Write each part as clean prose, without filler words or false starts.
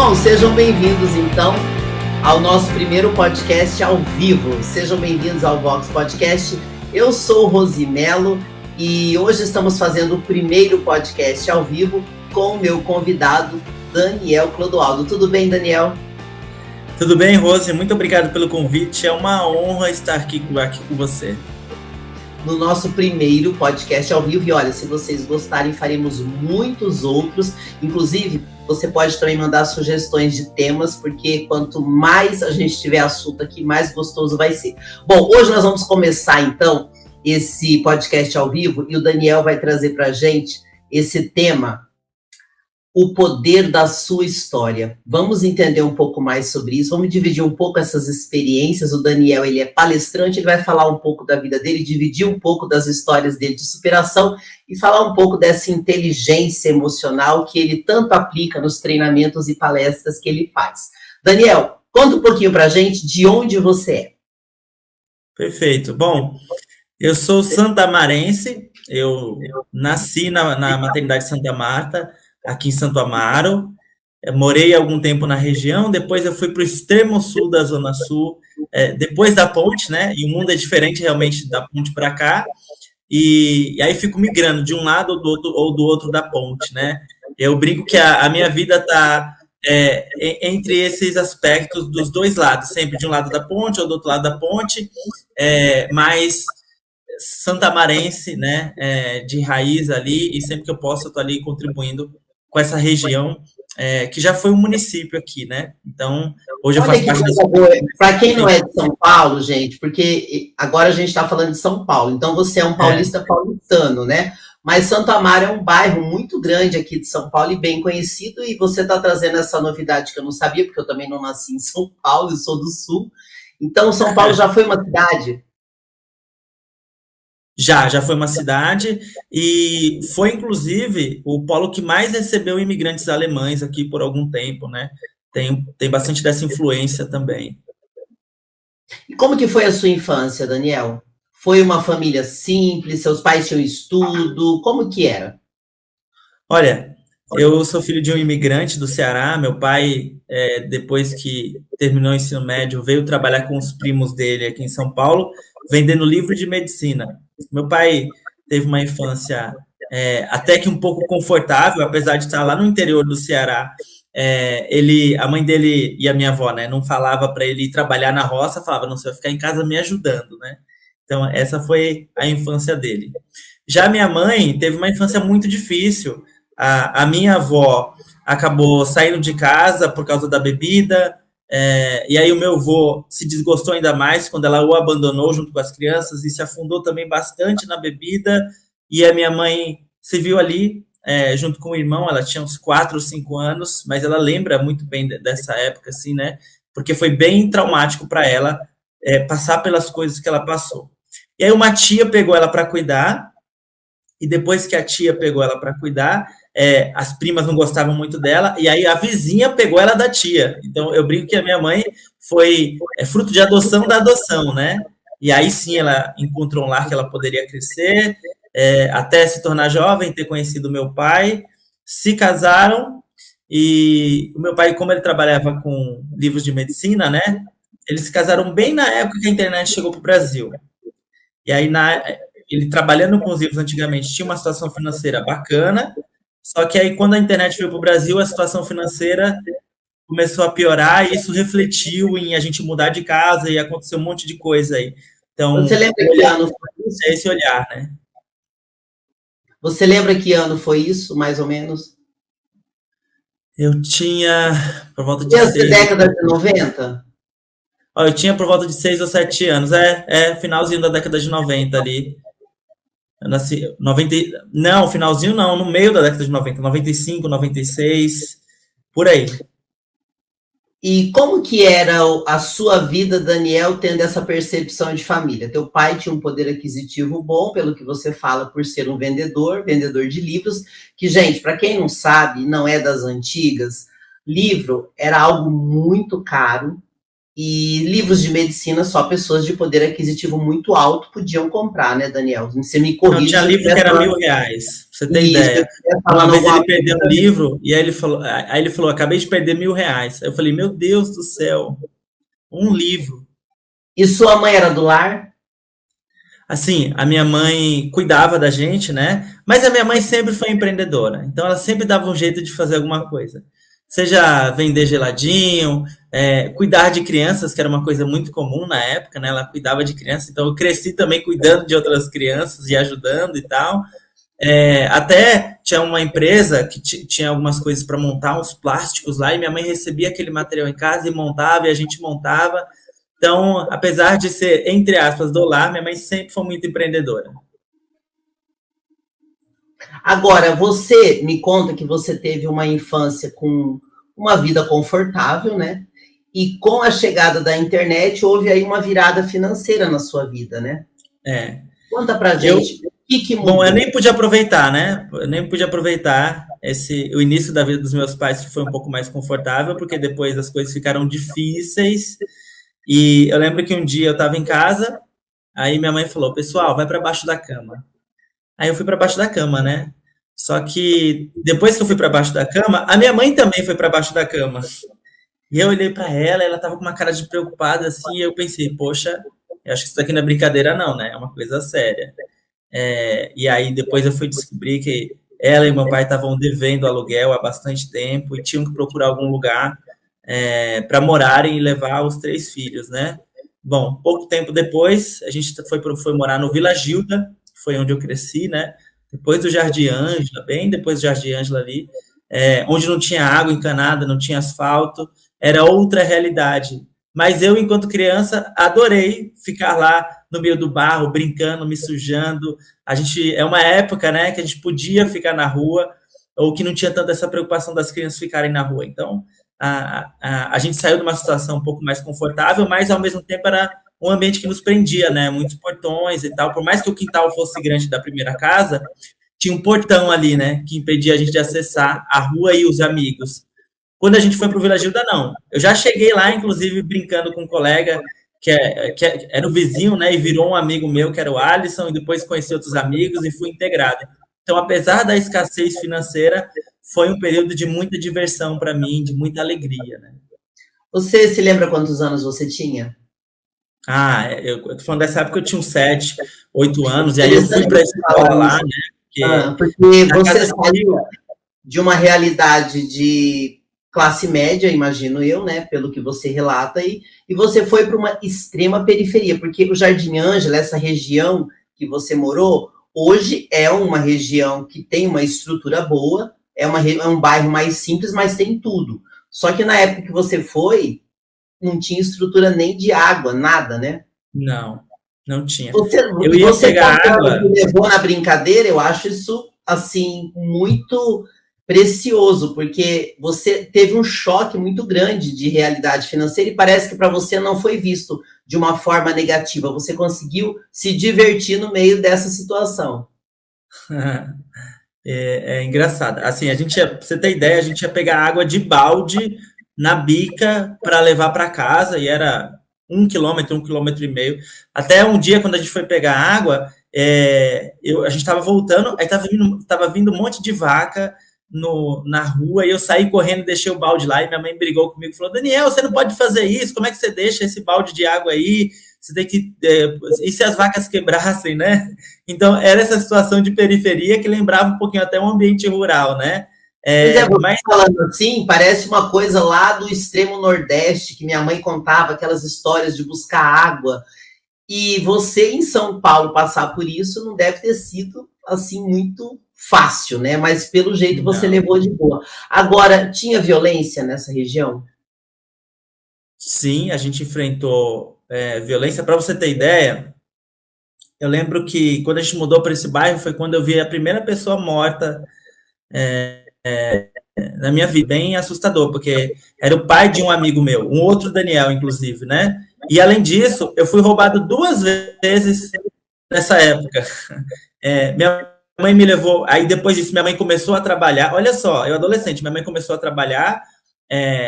Bom, sejam bem-vindos então ao nosso primeiro podcast ao vivo. Sejam bem-vindos ao Vox Podcast. Eu sou o Rosimelo e hoje estamos fazendo o primeiro podcast ao vivo com o meu convidado, Daniel Clodoaldo. Tudo bem, Daniel? Tudo bem, Rose? Muito obrigado pelo convite. É uma honra estar aqui com você. No nosso primeiro podcast ao vivo. E olha, se vocês gostarem, faremos muitos outros. Inclusive, você pode também mandar sugestões de temas, porque quanto mais a gente tiver assunto aqui, mais gostoso vai ser. Bom, hoje nós vamos começar, então, esse podcast ao vivo, e o Daniel vai trazer para a gente esse tema, o poder da sua história. Vamos entender um pouco mais sobre isso, vamos dividir um pouco essas experiências. O Daniel, ele é palestrante, ele vai falar um pouco da vida dele, dividir um pouco das histórias dele de superação e falar um pouco dessa inteligência emocional que ele tanto aplica nos treinamentos e palestras que ele faz. Daniel, conta um pouquinho pra gente de onde você é. Perfeito. Bom, eu sou santamarense, eu nasci na maternidade Santa Marta, aqui em Santo Amaro. Eu morei algum tempo na região, depois eu fui para o extremo sul da Zona Sul, depois da ponte, né? E o mundo é diferente realmente da ponte para cá, e aí fico migrando de um lado ou do outro da ponte, né? Eu brinco que a minha vida está entre esses aspectos dos dois lados, sempre de um lado da ponte ou do outro lado da ponte, mas santamarense, né? De raiz ali, e sempre que eu posso eu estou ali contribuindo com essa região, que já foi um município aqui, né? Então, hoje eu faço parte Para quem não é de São Paulo, gente, porque agora a gente está falando de São Paulo, então você é um paulista paulistano, né? Mas Santo Amaro é um bairro muito grande aqui de São Paulo e bem conhecido, e você está trazendo essa novidade que eu não sabia, porque eu também não nasci em São Paulo, eu sou do Sul. Então, São Paulo já foi uma cidade? Já foi uma cidade, e foi, inclusive, o polo que mais recebeu imigrantes alemães aqui por algum tempo, né? Tem bastante dessa influência também. E como que foi a sua infância, Daniel? Foi uma família simples? Seus pais tinham estudo? Como que era? Olha, eu sou filho de um imigrante do Ceará. Meu pai, depois que terminou o ensino médio, veio trabalhar com os primos dele aqui em São Paulo, vendendo livro de medicina. Meu pai teve uma infância até que um pouco confortável, apesar de estar lá no interior do Ceará. A mãe dele e a minha avó, né, não falava para ele ir trabalhar na roça, falava, não, você vai ficar em casa me ajudando, né? Então, essa foi a infância dele. Já minha mãe teve uma infância muito difícil. A minha avó acabou saindo de casa por causa da bebida, e aí o meu avô se desgostou ainda mais quando ela o abandonou junto com as crianças e se afundou também bastante na bebida, e a minha mãe se viu ali junto com o irmão. Ela tinha uns 4 ou 5 anos, mas ela lembra muito bem dessa época, assim, né? Porque foi bem traumático para ela passar pelas coisas que ela passou. E aí uma tia pegou ela para cuidar, e depois que a tia pegou ela para cuidar, as primas não gostavam muito dela, e aí a vizinha pegou ela da tia. Então, eu brinco que a minha mãe foi fruto de adoção da adoção, né? E aí sim ela encontrou um lar que ela poderia crescer, até se tornar jovem, ter conhecido meu pai, se casaram, e o meu pai, como ele trabalhava com livros de medicina, né? Eles se casaram bem na época que a internet chegou para o Brasil. E aí, ele trabalhando com os livros antigamente tinha uma situação financeira bacana, só que aí quando a internet veio para o Brasil, a situação financeira começou a piorar, e isso refletiu em a gente mudar de casa, e aconteceu um monte de coisa aí. Então, você lembra que ano foi isso? Esse olhar, né? Você lembra que ano foi isso, mais ou menos? Eu tinha por volta de década de 90? Eu tinha por volta de 6 ou 7 anos. Finalzinho da década de 90 ali. Eu nasci 90, não, finalzinho não, no meio da década de 90, 95, 96, por aí. E como que era a sua vida, Daniel, tendo essa percepção de família? Teu pai tinha um poder aquisitivo bom, pelo que você fala, por ser um vendedor de livros, que, gente, para quem não sabe, não é das antigas, livro era algo muito caro, e livros de medicina só pessoas de poder aquisitivo muito alto podiam comprar, né, Daniel? Você me corrige. Não, tinha livro que era R$1.000. você ter Isso, eu ideia. queria falar Uma no vez ele perdeu um livro, e aí ele falou, acabei de perder R$ 1.000. Eu falei, meu Deus do céu, um livro. E sua mãe era do lar? Assim, a minha mãe cuidava da gente, né? Mas a minha mãe sempre foi empreendedora. Então ela sempre dava um jeito de fazer alguma coisa. Seja vender geladinho, cuidar de crianças, que era uma coisa muito comum na época, né? Ela cuidava de crianças, então eu cresci também cuidando de outras crianças e ajudando e tal. Até tinha uma empresa que tinha algumas coisas para montar, uns plásticos lá, e minha mãe recebia aquele material em casa e montava, e a gente montava. Então, apesar de ser, entre aspas, do lar, minha mãe sempre foi muito empreendedora. Agora, você me conta que você teve uma infância com uma vida confortável, né? E com a chegada da internet, houve aí uma virada financeira na sua vida, né? É. Conta pra Eu, gente, o que bom, eu mudou? nem pude aproveitar, né? Eu nem pude aproveitar o início da vida dos meus pais, que foi um pouco mais confortável, porque depois as coisas ficaram difíceis. E eu lembro que um dia eu estava em casa, aí minha mãe falou, pessoal, vai para baixo da cama. Aí eu fui para baixo da cama, né? Só que depois que eu fui para baixo da cama, a minha mãe também foi para baixo da cama. E eu olhei para ela, ela tava com uma cara de preocupada assim, e eu pensei, poxa, eu acho que isso daqui não é brincadeira não, né? É uma coisa séria. E aí depois eu fui descobrir que ela e meu pai estavam devendo aluguel há bastante tempo e tinham que procurar algum lugar para morarem e levar os 3 filhos, né? Bom, pouco tempo depois, a gente foi morar no Vila Gilda, que foi onde eu cresci, né? Depois do Jardim Ângela, bem depois do Jardim Ângela ali, onde não tinha água encanada, não tinha asfalto, era outra realidade. Mas eu, enquanto criança, adorei ficar lá no meio do barro, brincando, me sujando. É uma época, né, que a gente podia ficar na rua, ou que não tinha tanta essa preocupação das crianças ficarem na rua. Então, a gente saiu de uma situação um pouco mais confortável, mas ao mesmo tempo era um ambiente que nos prendia, né? Muitos portões e tal. Por mais que o quintal fosse grande da primeira casa, tinha um portão ali, né? Que impedia a gente de acessar a rua e os amigos. Quando a gente foi para o Vila Gilda, não. Eu já cheguei lá, inclusive, brincando com um colega era o vizinho, né? E virou um amigo meu, que era o Alisson, e depois conheci outros amigos e fui integrado. Então, apesar da escassez financeira, foi um período de muita diversão para mim, de muita alegria, né? Você se lembra quantos anos você tinha? Eu tô falando dessa época, eu tinha uns 7, 8 anos, e aí eu fui Interessante para a você falar escola lá, isso. né? Porque Porque na você casa saiu de uma realidade de classe média, imagino eu, né, pelo que você relata aí, e você foi para uma extrema periferia, porque o Jardim Ângela, essa região que você morou, hoje é uma região que tem uma estrutura boa, é um bairro mais simples, mas tem tudo. Só que na época que você foi, não tinha estrutura nem de água, nada, né? não, não tinha. Você, Eu e ia você pegar contando água. que levou na brincadeira, eu acho isso, assim, muito precioso, porque você teve um choque muito grande de realidade financeira e parece que para você não foi visto de uma forma negativa. Você conseguiu se divertir no meio dessa situação. É engraçado. Assim, pra você ter ideia, a gente ia pegar água de balde na bica para levar para casa, e era 1 quilômetro, 1,5 quilômetros. Até um dia, quando a gente foi pegar água, a gente estava voltando, aí tava vindo um monte de vaca na rua, e eu saí correndo, deixei o balde lá, e minha mãe brigou comigo, falou, Daniel, você não pode fazer isso, como é que você deixa esse balde de água aí? Você tem que... e se as vacas quebrassem, né? Então, era essa situação de periferia que lembrava um pouquinho até um ambiente rural, né? Pois é, você Mas falando assim, parece uma coisa lá do extremo Nordeste, que minha mãe contava aquelas histórias de buscar água. E você em São Paulo passar por isso não deve ter sido assim muito fácil, né? Mas pelo jeito você não. levou de boa. Agora, tinha violência nessa região? Sim, a gente enfrentou violência. Para você ter ideia, eu lembro que quando a gente mudou para esse bairro foi quando eu vi a primeira pessoa morta na minha vida, bem assustador, porque era o pai de um amigo meu, um outro Daniel, inclusive, né? E além disso, eu fui roubado 2 vezes nessa época. Minha mãe me levou, aí depois disso, minha mãe começou a trabalhar. Olha só, eu adolescente, minha mãe começou a trabalhar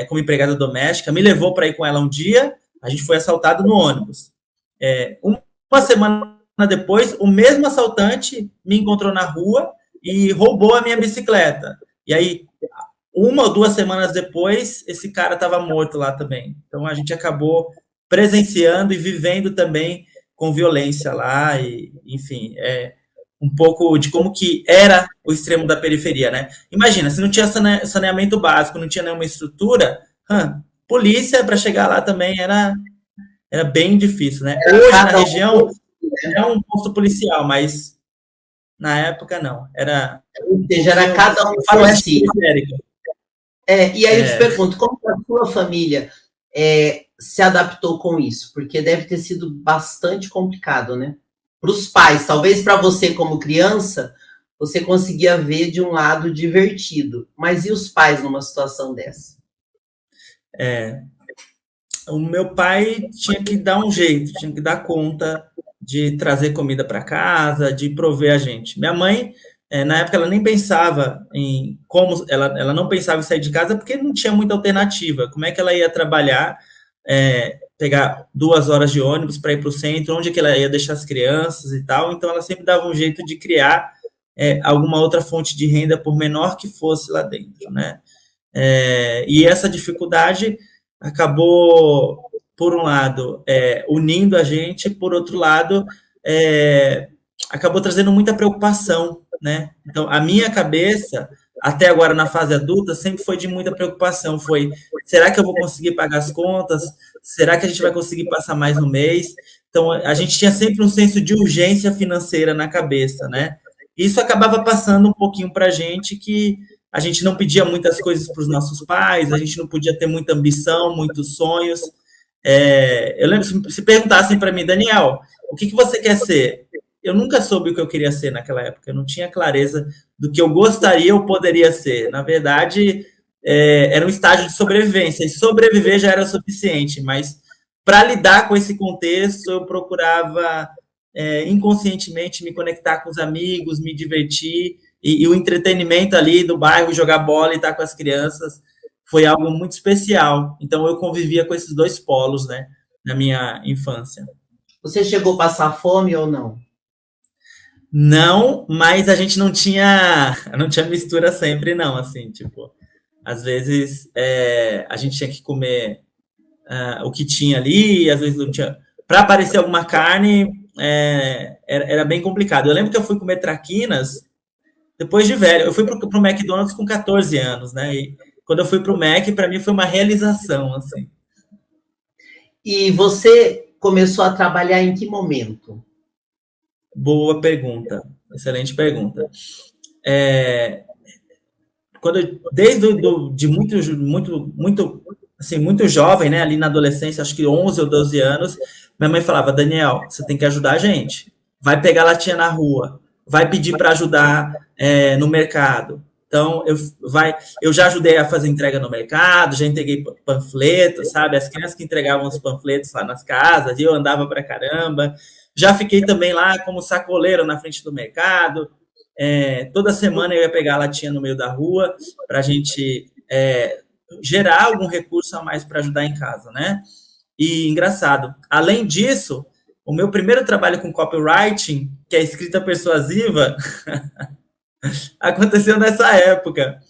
como empregada doméstica, me levou para ir com ela um dia, a gente foi assaltado no ônibus. Uma semana depois, o mesmo assaltante me encontrou na rua e roubou a minha bicicleta. E aí, 1 ou 2 semanas depois, esse cara estava morto lá também. Então a gente acabou presenciando e vivendo também com violência lá, e enfim, um pouco de como que era o extremo da periferia, né? Imagina, se não tinha saneamento básico, não tinha nenhuma estrutura, polícia para chegar lá também era bem difícil, né? Hoje na região é um posto policial, mas na época não. Era, ou seja, era cada um por si. E aí eu te pergunto, como que a sua família se adaptou com isso? Porque deve ter sido bastante complicado, né? Para os pais, talvez para você como criança, você conseguia ver de um lado divertido, mas e os pais numa situação dessa? O meu pai tinha que dar um jeito, tinha que dar conta de trazer comida para casa, de prover a gente. Minha mãe, na época, ela nem pensava em como, ela não pensava em sair de casa porque não tinha muita alternativa. Como é que ela ia trabalhar, pegar 2 horas de ônibus para ir para o centro, onde é que ela ia deixar as crianças e tal. Então, ela sempre dava um jeito de criar alguma outra fonte de renda, por menor que fosse lá dentro, né? E essa dificuldade acabou, por um lado, unindo a gente, por outro lado, acabou trazendo muita preocupação, né? Então, a minha cabeça, até agora na fase adulta, sempre foi de muita preocupação. Será que eu vou conseguir pagar as contas? Será que a gente vai conseguir passar mais no mês? Então, a gente tinha sempre um senso de urgência financeira na cabeça, né? Isso acabava passando um pouquinho para a gente, que a gente não pedia muitas coisas para os nossos pais, a gente não podia ter muita ambição, muitos sonhos. Eu lembro, se perguntassem para mim, Daniel, o que você quer ser? Eu nunca soube o que eu queria ser naquela época, eu não tinha clareza do que eu gostaria ou poderia ser. Na verdade, era um estágio de sobrevivência, e sobreviver já era suficiente, mas para lidar com esse contexto, eu procurava inconscientemente me conectar com os amigos, me divertir, e o entretenimento ali do bairro, jogar bola e estar com as crianças, foi algo muito especial. Então, eu convivia com esses dois polos, né, na minha infância. Você chegou a passar fome ou não? Não, mas a gente não tinha mistura sempre, não, assim, tipo, às vezes a gente tinha que comer o que tinha ali, às vezes não tinha. Para aparecer alguma carne, era bem complicado. Eu lembro que eu fui comer traquinas depois de velho. Eu fui pro McDonald's com 14 anos, né? E quando eu fui pro Mac, para mim foi uma realização, assim. E você começou a trabalhar em que momento? Boa pergunta, excelente pergunta. De muito jovem, né, ali na adolescência, acho que 11 ou 12 anos, minha mãe falava, Daniel, você tem que ajudar a gente, vai pegar latinha na rua, vai pedir para ajudar no mercado. Então, eu já ajudei a fazer entrega no mercado, já entreguei panfletos, sabe? As crianças que entregavam os panfletos lá nas casas, e eu andava pra caramba. Já fiquei também lá como sacoleiro na frente do mercado. Toda semana eu ia pegar a latinha no meio da rua para a gente gerar algum recurso a mais para ajudar em casa, né? E engraçado, além disso, o meu primeiro trabalho com copywriting, que é escrita persuasiva, aconteceu nessa época,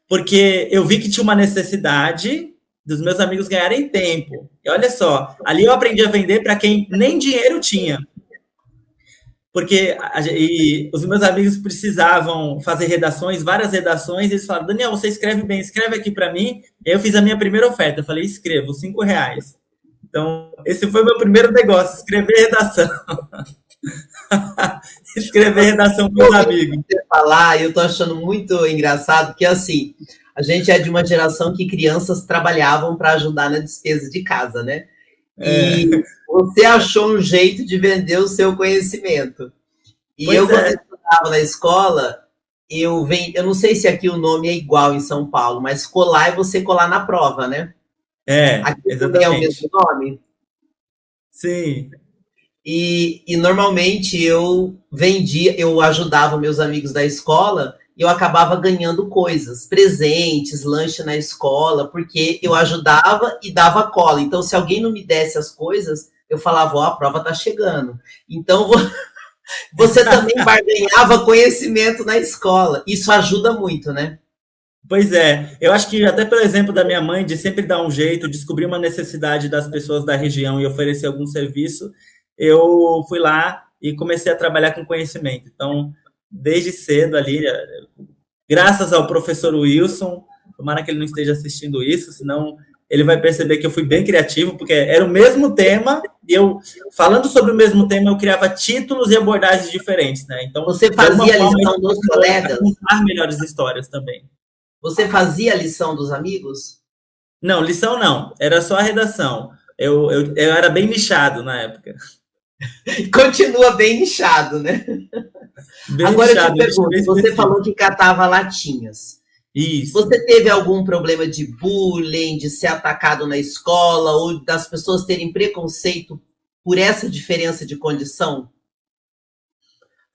porque eu vi que tinha uma necessidade dos meus amigos ganharem tempo. E olha só, ali eu aprendi a vender para quem nem dinheiro tinha. Porque os meus amigos precisavam fazer redações, várias redações, e eles falaram, Daniel, você escreve bem, escreve aqui para mim. Eu fiz a minha primeira oferta, eu falei, escrevo, R$5. Então, esse foi o meu primeiro negócio, escrever redação. Escrever redação para os amigos. Eu tô achando muito engraçado, porque assim, a gente é de uma geração que crianças trabalhavam para ajudar na despesa de casa, né? E você achou um jeito de vender o seu conhecimento. E quando eu estudava na escola, eu não sei se aqui o nome é igual em São Paulo, mas colar é você colar na prova, né? Aqui exatamente. É o mesmo nome? Sim. E normalmente eu ajudava meus amigos da escola e eu acabava ganhando coisas, presentes, lanche na escola, porque eu ajudava e dava cola. Então, se alguém não me desse as coisas, eu falava, a prova tá chegando. Então, Você também barganhava conhecimento na escola. Isso ajuda muito, né? Pois é, eu acho que até pelo exemplo da minha mãe, de sempre dar um jeito, descobrir uma necessidade das pessoas da região e oferecer algum serviço, eu fui lá e comecei a trabalhar com conhecimento. Então, desde cedo ali, graças ao professor Wilson, tomara que ele não esteja assistindo isso, senão ele vai perceber que eu fui bem criativo, porque era o mesmo tema, e eu, falando sobre o mesmo tema, eu criava títulos e abordagens diferentes, né? Então, Você de alguma fazia a forma, lição isso dos ajudou a colegas? contar melhores histórias também. Você fazia a lição dos amigos? Não, lição não, era só a redação. Eu era bem nichado na época. Continua bem nichado, né? Bem Agora eu te nichado, nicho pergunto, bem você falou específico. que catava latinhas. Isso. Você teve algum problema de bullying, de ser atacado na escola, ou das pessoas terem preconceito por essa diferença de condição?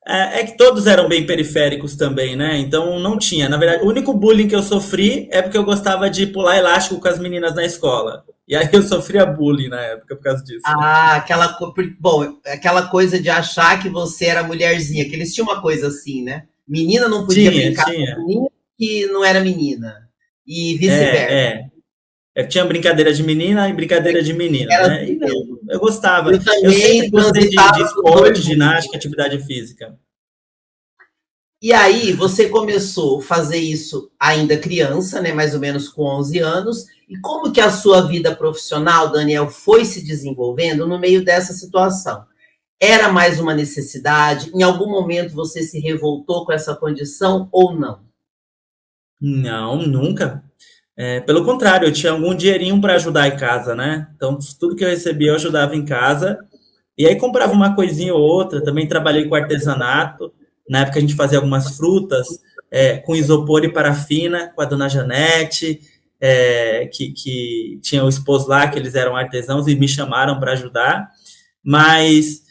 É que todos eram bem periféricos também, né? Então não tinha. Na verdade, o único bullying que eu sofri é porque eu gostava de pular elástico com as meninas na escola. E aí eu sofria bullying na época por causa disso. Ah, bom, aquela coisa de achar que você era mulherzinha, que eles tinham uma coisa assim, né? Menina não podia Tinha, brincar tinha. com menina que não era menina. E vice-versa. É, é. Tinha brincadeira de menina e brincadeira de menino, Era né? assim E não, mesmo. eu gostava. Eu Eu sempre também gostei de transitava por esporte, dois mundos. ginástica, atividade física. E aí, você começou a fazer isso ainda criança, né, mais ou menos com 11 anos. E como que a sua vida profissional, Daniel, foi se desenvolvendo no meio dessa situação? Era mais uma necessidade? Em algum momento você se revoltou com essa condição ou não? Não, nunca. Pelo contrário, eu tinha algum dinheirinho para ajudar em casa, né? Então, tudo que eu recebia eu ajudava em casa. E aí comprava uma coisinha ou outra. Também trabalhei com artesanato. Na época a gente fazia algumas frutas com isopor e parafina com a dona Janete, que tinha o esposo lá, que eles eram artesãos e me chamaram para ajudar. Mas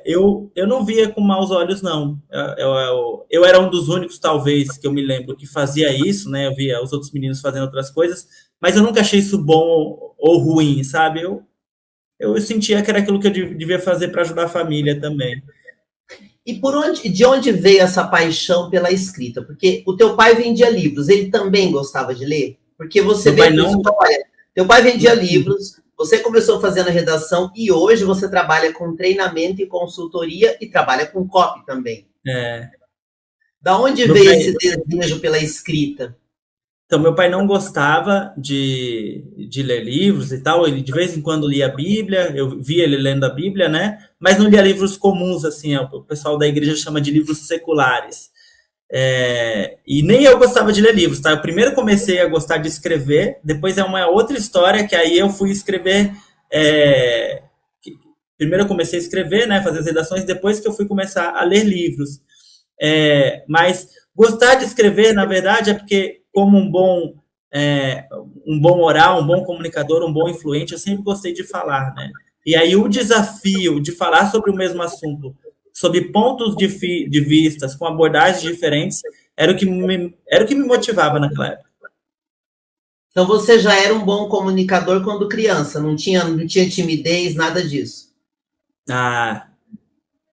eu não via com maus olhos, não. Eu era um dos únicos, talvez, que eu me lembro, que fazia isso, né? Eu via os outros meninos fazendo outras coisas, mas eu nunca achei isso bom ou ruim, sabe? Eu sentia que era aquilo que eu devia fazer para ajudar a família também. E de onde veio essa paixão pela escrita? Porque o teu pai vendia livros, ele também gostava de ler? Porque você Meu pai vê a tua não. história. Teu pai vendia livros, você começou fazendo redação e hoje você trabalha com treinamento e consultoria e trabalha com copy também. É, Da onde meu veio pai, esse desejo pela escrita? Então, meu pai não gostava de ler livros e tal, ele de vez em quando lia a Bíblia, eu via ele lendo a Bíblia, né? Mas não lia livros comuns, assim, o pessoal da igreja chama de livros seculares. E nem eu gostava de ler livros, tá? Eu primeiro comecei a gostar de escrever, depois é uma outra história que aí eu fui escrever. Primeiro eu comecei a escrever, né? Fazer as redações, depois que eu fui começar a ler livros. Mas gostar de escrever, na verdade, é porque, como um bom oral, um bom comunicador, um bom influente, eu sempre gostei de falar, né? E aí o desafio de falar sobre o mesmo assunto, sob pontos de vistas, com abordagens diferentes, era o que me motivava naquela época. Então você já era um bom comunicador quando criança, não tinha timidez, nada disso. Ah,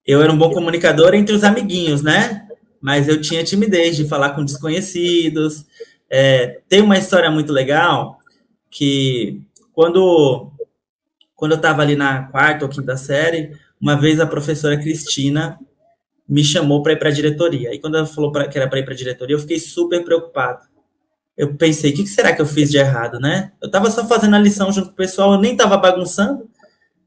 eu era um bom comunicador entre os amiguinhos, né? Mas eu tinha timidez de falar com desconhecidos. Tem uma história muito legal que quando eu estava ali na quarta ou quinta série, uma vez a professora Cristina me chamou para ir para a diretoria. E quando ela falou que era para ir para a diretoria, eu fiquei super preocupado. Eu pensei, o que será que eu fiz de errado, né? Eu estava só fazendo a lição junto com o pessoal, eu nem estava bagunçando,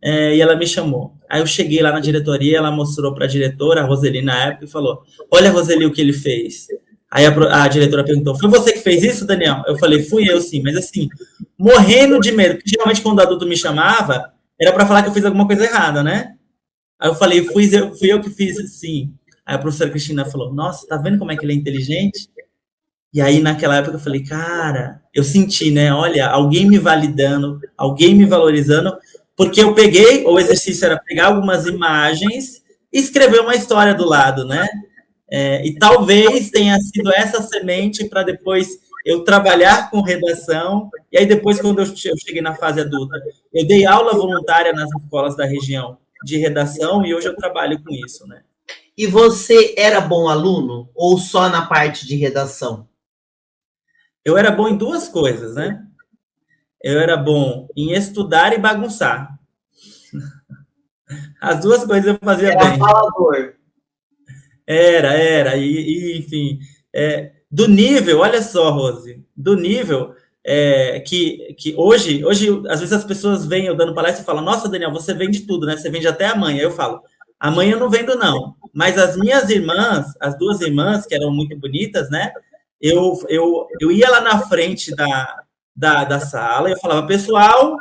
e ela me chamou. Aí eu cheguei lá na diretoria, ela mostrou para a diretora, a Roseli, na época, e falou, olha, Roseli, o que ele fez. Aí a diretora perguntou, foi você que fez isso, Daniel? Eu falei, fui eu, sim, mas assim, morrendo de medo, porque geralmente quando o adulto me chamava, era para falar que eu fiz alguma coisa errada, né? Aí eu falei, fui eu que fiz, sim. Aí a professora Cristina falou, nossa, tá vendo como é que ele é inteligente? E aí, naquela época, eu falei, cara, eu senti, né? Olha, alguém me validando, alguém me valorizando, porque eu peguei, o exercício era pegar algumas imagens e escrever uma história do lado, né? E talvez tenha sido essa semente para depois eu trabalhar com redação. E aí, depois, quando eu cheguei na fase adulta, eu dei aula voluntária nas escolas da região de redação e hoje eu trabalho com isso, né? E você era bom aluno ou só na parte de redação? Eu era bom em duas coisas, né? Eu era bom em estudar e bagunçar. As duas coisas eu fazia Era bem. falador. Era. Enfim, do nível, olha só, Rose, do nível que hoje, às vezes as pessoas vêm eu dando palestra e falam, nossa, Daniel, você vende tudo, né? Você vende até amanhã. Eu falo, amanhã eu não vendo, não. Mas as minhas irmãs, as duas irmãs, que eram muito bonitas, né? Eu ia lá na frente da sala e eu falava, pessoal,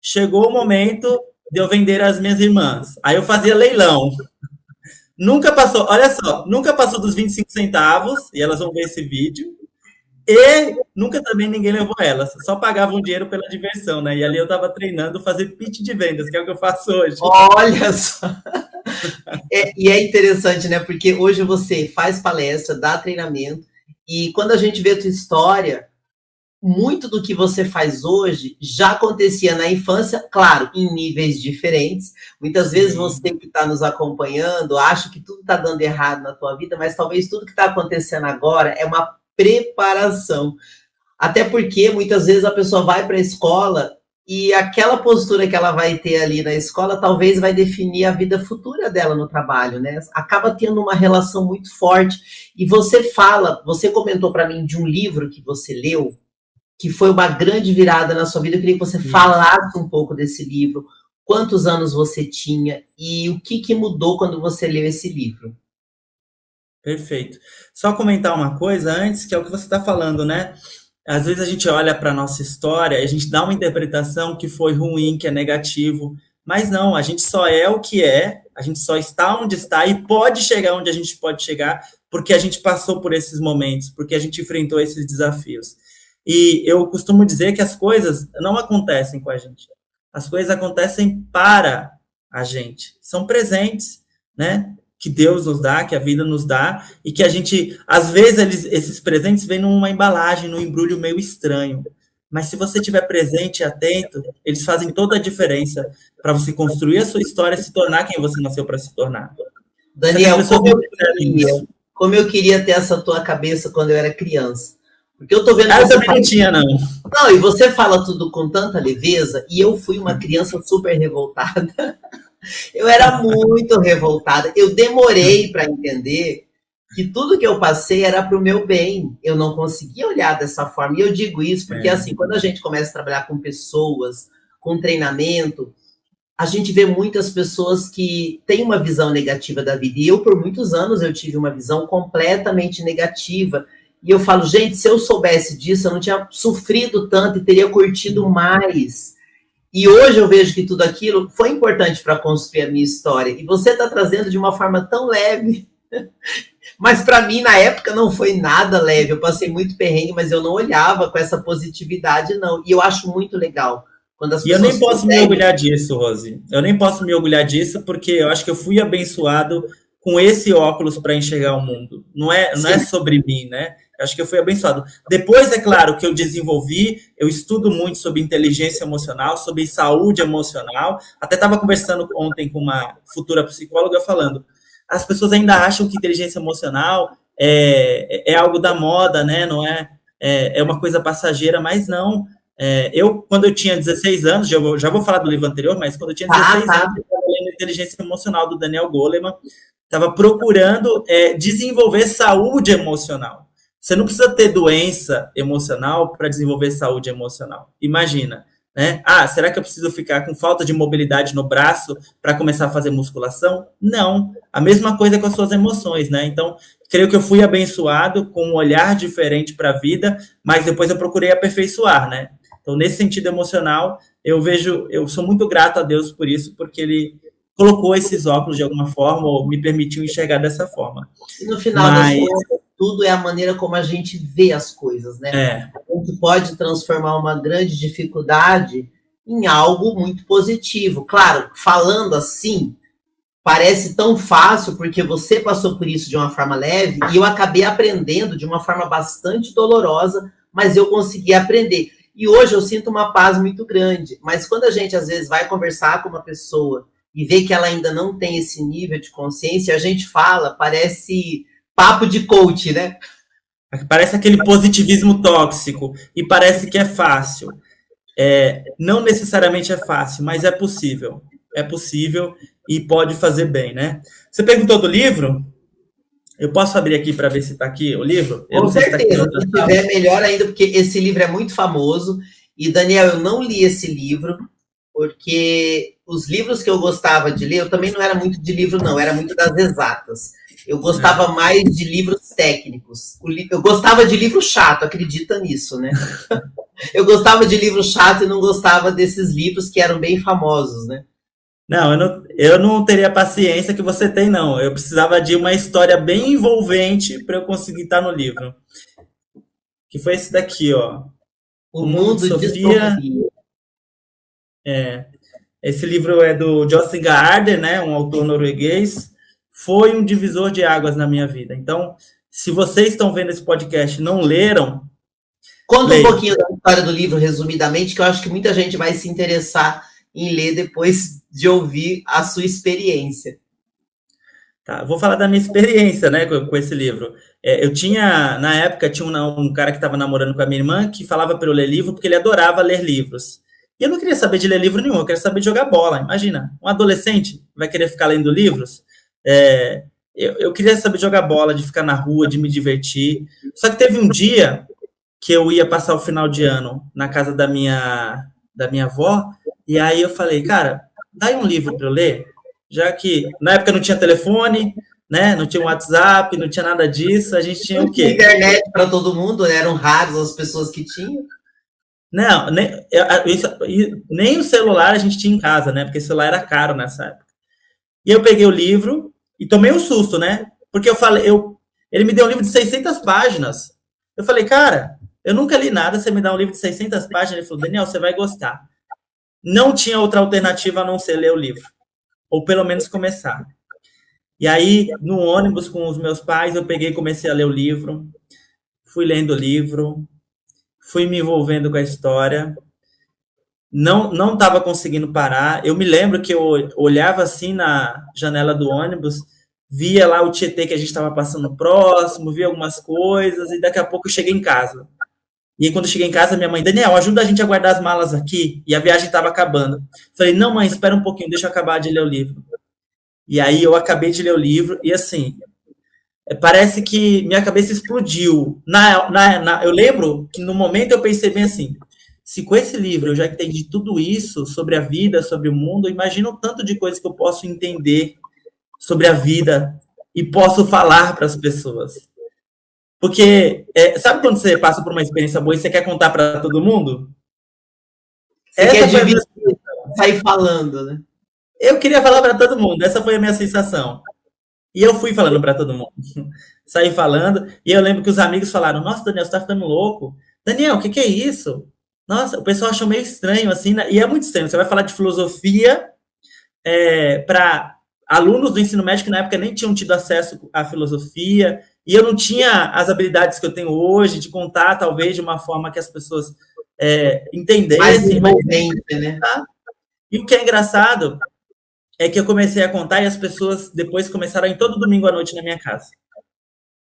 chegou o momento de eu vender as minhas irmãs. Aí eu fazia leilão. Nunca passou, olha só, nunca passou dos 25 centavos, e elas vão ver esse vídeo, e nunca também ninguém levou elas, só pagavam dinheiro pela diversão, né? E ali eu tava treinando fazer pitch de vendas, que é o que eu faço hoje. Olha só. E é interessante, né? Porque hoje você faz palestra, dá treinamento, e quando a gente vê a tua história, muito do que você faz hoje já acontecia na infância, claro, em níveis diferentes. Muitas vezes você que está nos acompanhando acha que tudo está dando errado na tua vida, mas talvez tudo que está acontecendo agora é uma preparação. Até porque muitas vezes a pessoa vai para a escola e aquela postura que ela vai ter ali na escola talvez vai definir a vida futura dela no trabalho, né? Acaba tendo uma relação muito forte. E você comentou para mim de um livro que você leu, que foi uma grande virada na sua vida. Eu queria que você falasse um pouco desse livro, quantos anos você tinha e o que mudou quando você leu esse livro. Perfeito. Só comentar uma coisa antes, que é o que você está falando, né? Às vezes a gente olha para a nossa história e a gente dá uma interpretação que foi ruim, que é negativo, mas não, a gente só é o que é, a gente só está onde está e pode chegar onde a gente pode chegar porque a gente passou por esses momentos, porque a gente enfrentou esses desafios. E eu costumo dizer que as coisas não acontecem com a gente. As coisas acontecem para a gente. São presentes, né? Que Deus nos dá, que a vida nos dá, e que a gente, às vezes, esses presentes vêm numa embalagem, num embrulho meio estranho. Mas se você estiver presente e atento, eles fazem toda a diferença para você construir a sua história e se tornar quem você nasceu para se tornar. Daniel, como eu queria ter essa tua cabeça quando eu era criança. Porque eu tô vendo. Eu também não tinha, não. Não, e você fala tudo com tanta leveza, e eu fui uma criança super revoltada. Eu era muito revoltada. Eu demorei para entender que tudo que eu passei era para o meu bem. Eu não conseguia olhar dessa forma. E eu digo isso porque, assim, quando a gente começa a trabalhar com pessoas, com treinamento, a gente vê muitas pessoas que têm uma visão negativa da vida. E eu, por muitos anos, eu tive uma visão completamente negativa. E eu falo, gente, se eu soubesse disso, eu não tinha sofrido tanto e teria curtido mais. E hoje eu vejo que tudo aquilo foi importante para construir a minha história. E você está trazendo de uma forma tão leve. Mas para mim, na época, não foi nada leve. Eu passei muito perrengue, mas eu não olhava com essa positividade, não. E eu acho muito legal. Quando as pessoas eu nem posso me orgulhar disso, Rose. Eu nem posso me orgulhar disso, porque eu acho que eu fui abençoado com esse óculos para enxergar o mundo. Não é sobre mim, né? Acho que eu fui abençoado. Depois, é claro, que eu desenvolvi, eu estudo muito sobre inteligência emocional, sobre saúde emocional. Até estava conversando ontem com uma futura psicóloga falando, as pessoas ainda acham que inteligência emocional é algo da moda, né? Não é uma coisa passageira, mas não. Quando eu tinha 16 anos, já vou falar do livro anterior, mas quando eu tinha 16 anos, eu estava lendo Inteligência Emocional, do Daniel Goleman, estava procurando desenvolver saúde emocional. Você não precisa ter doença emocional para desenvolver saúde emocional. Imagina, né? Será que eu preciso ficar com falta de mobilidade no braço para começar a fazer musculação? Não. A mesma coisa com as suas emoções, né? Então, creio que eu fui abençoado com um olhar diferente para a vida, mas depois eu procurei aperfeiçoar, né? Então, nesse sentido emocional, eu sou muito grato a Deus por isso, porque Ele colocou esses óculos de alguma forma, ou me permitiu enxergar dessa forma. E no final das contas, tudo é a maneira como a gente vê as coisas, né? A gente pode transformar uma grande dificuldade em algo muito positivo. Claro, falando assim, parece tão fácil, porque você passou por isso de uma forma leve, e eu acabei aprendendo de uma forma bastante dolorosa, mas eu consegui aprender. E hoje eu sinto uma paz muito grande. Mas quando a gente, às vezes, vai conversar com uma pessoa e ver que ela ainda não tem esse nível de consciência, a gente fala, parece papo de coach, né? Parece aquele positivismo tóxico e parece que é fácil. Não necessariamente é fácil, mas é possível. É possível e pode fazer bem, né? Você perguntou do livro? Eu posso abrir aqui para ver se está aqui o livro? Eu Com não sei se está aqui. certeza, se tiver melhor ainda, porque esse livro é muito famoso. E, Daniel, eu não li esse livro, porque os livros que eu gostava de ler, eu também não era muito de livro, não, era muito das exatas. Eu gostava mais de livros técnicos. Eu gostava de livro chato, acredita nisso, né? Eu gostava de livro chato e não gostava desses livros que eram bem famosos, né? Não, eu não teria a paciência que você tem, não. Eu precisava de uma história bem envolvente para eu conseguir estar no livro. Que foi esse daqui, ó. O Mundo de Sofia. Esse livro é do Jostein Gaarder, né, um autor norueguês. Foi um divisor de águas na minha vida. Então, se vocês estão vendo esse podcast e não leram... Conta um pouquinho da história do livro, resumidamente, que eu acho que muita gente vai se interessar em ler depois de ouvir a sua experiência. Tá, vou falar da minha experiência, né, com esse livro. Eu tinha, na época, tinha um cara que estava namorando com a minha irmã que falava para eu ler livro porque ele adorava ler livros. E eu não queria saber de ler livro nenhum, eu queria saber de jogar bola. Imagina, um adolescente vai querer ficar lendo livros. Eu queria saber de jogar bola, de ficar na rua, de me divertir. Só que teve um dia que eu ia passar o final de ano na casa da minha avó, e aí eu falei, cara, dá aí um livro para eu ler, já que na época não tinha telefone, né, não tinha WhatsApp, não tinha nada disso, a gente tinha o quê? Internet para todo mundo, né? Eram raras as pessoas que tinham. Não, nem o celular a gente tinha em casa, né, porque o celular era caro nessa época. E eu peguei o livro e tomei um susto, né, porque ele me deu um livro de 600 páginas. Eu falei, cara, eu nunca li nada, você me dá um livro de 600 páginas, ele falou, Daniel, você vai gostar. Não tinha outra alternativa a não ser ler o livro, ou pelo menos começar. E aí, no ônibus com os meus pais, eu peguei e comecei a ler o livro, fui lendo o livro, fui me envolvendo com a história, não estava conseguindo parar. Eu me lembro que eu olhava assim na janela do ônibus, via lá o Tietê que a gente estava passando próximo, via algumas coisas, e daqui a pouco eu cheguei em casa. E aí, quando eu cheguei em casa, minha mãe, Daniel, ajuda a gente a guardar as malas aqui. E a viagem estava acabando. Falei, não, mãe, espera um pouquinho, deixa eu acabar de ler o livro. E aí eu acabei de ler o livro, e assim, parece que minha cabeça explodiu. Eu lembro que no momento eu pensei bem assim, se com esse livro eu já entendi tudo isso sobre a vida, sobre o mundo, imagina o tanto de coisa que eu posso entender sobre a vida e posso falar para as pessoas. Porque, sabe quando você passa por uma experiência boa e você quer contar para todo mundo? Você quer dividir, sair falando, né? Eu queria falar para todo mundo, essa foi a minha sensação. E eu fui falando para todo mundo. Saí falando, e eu lembro que os amigos falaram, nossa, Daniel, você tá ficando louco. Daniel, o que é isso? Nossa, o pessoal achou meio estranho, assim, né? E é muito estranho, você vai falar de filosofia para alunos do ensino médio que na época nem tinham tido acesso à filosofia, e eu não tinha as habilidades que eu tenho hoje de contar, talvez, de uma forma que as pessoas entendessem. Mais envolvente, né? E o que é engraçado é que eu comecei a contar e as pessoas depois começaram a ir todo domingo à noite na minha casa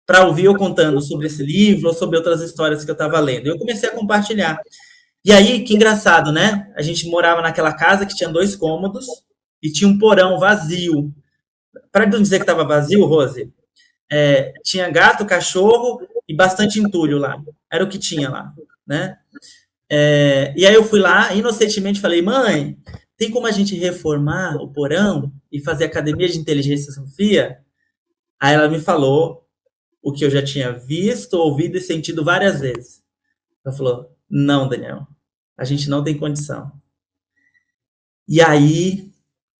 para ouvir eu contando sobre esse livro ou sobre outras histórias que eu estava lendo. Eu comecei a compartilhar. E aí, que engraçado, né? A gente morava naquela casa que tinha 2 cômodos e tinha um porão vazio. Para não dizer que estava vazio, Rose, tinha gato, cachorro e bastante entulho lá. Era o que tinha lá, né? E aí eu fui lá, inocentemente falei, mãe, tem como a gente reformar o porão e fazer academia de inteligência Sofia? Aí ela me falou o que eu já tinha visto, ouvido e sentido várias vezes. Ela falou, não, Daniel, a gente não tem condição. E aí,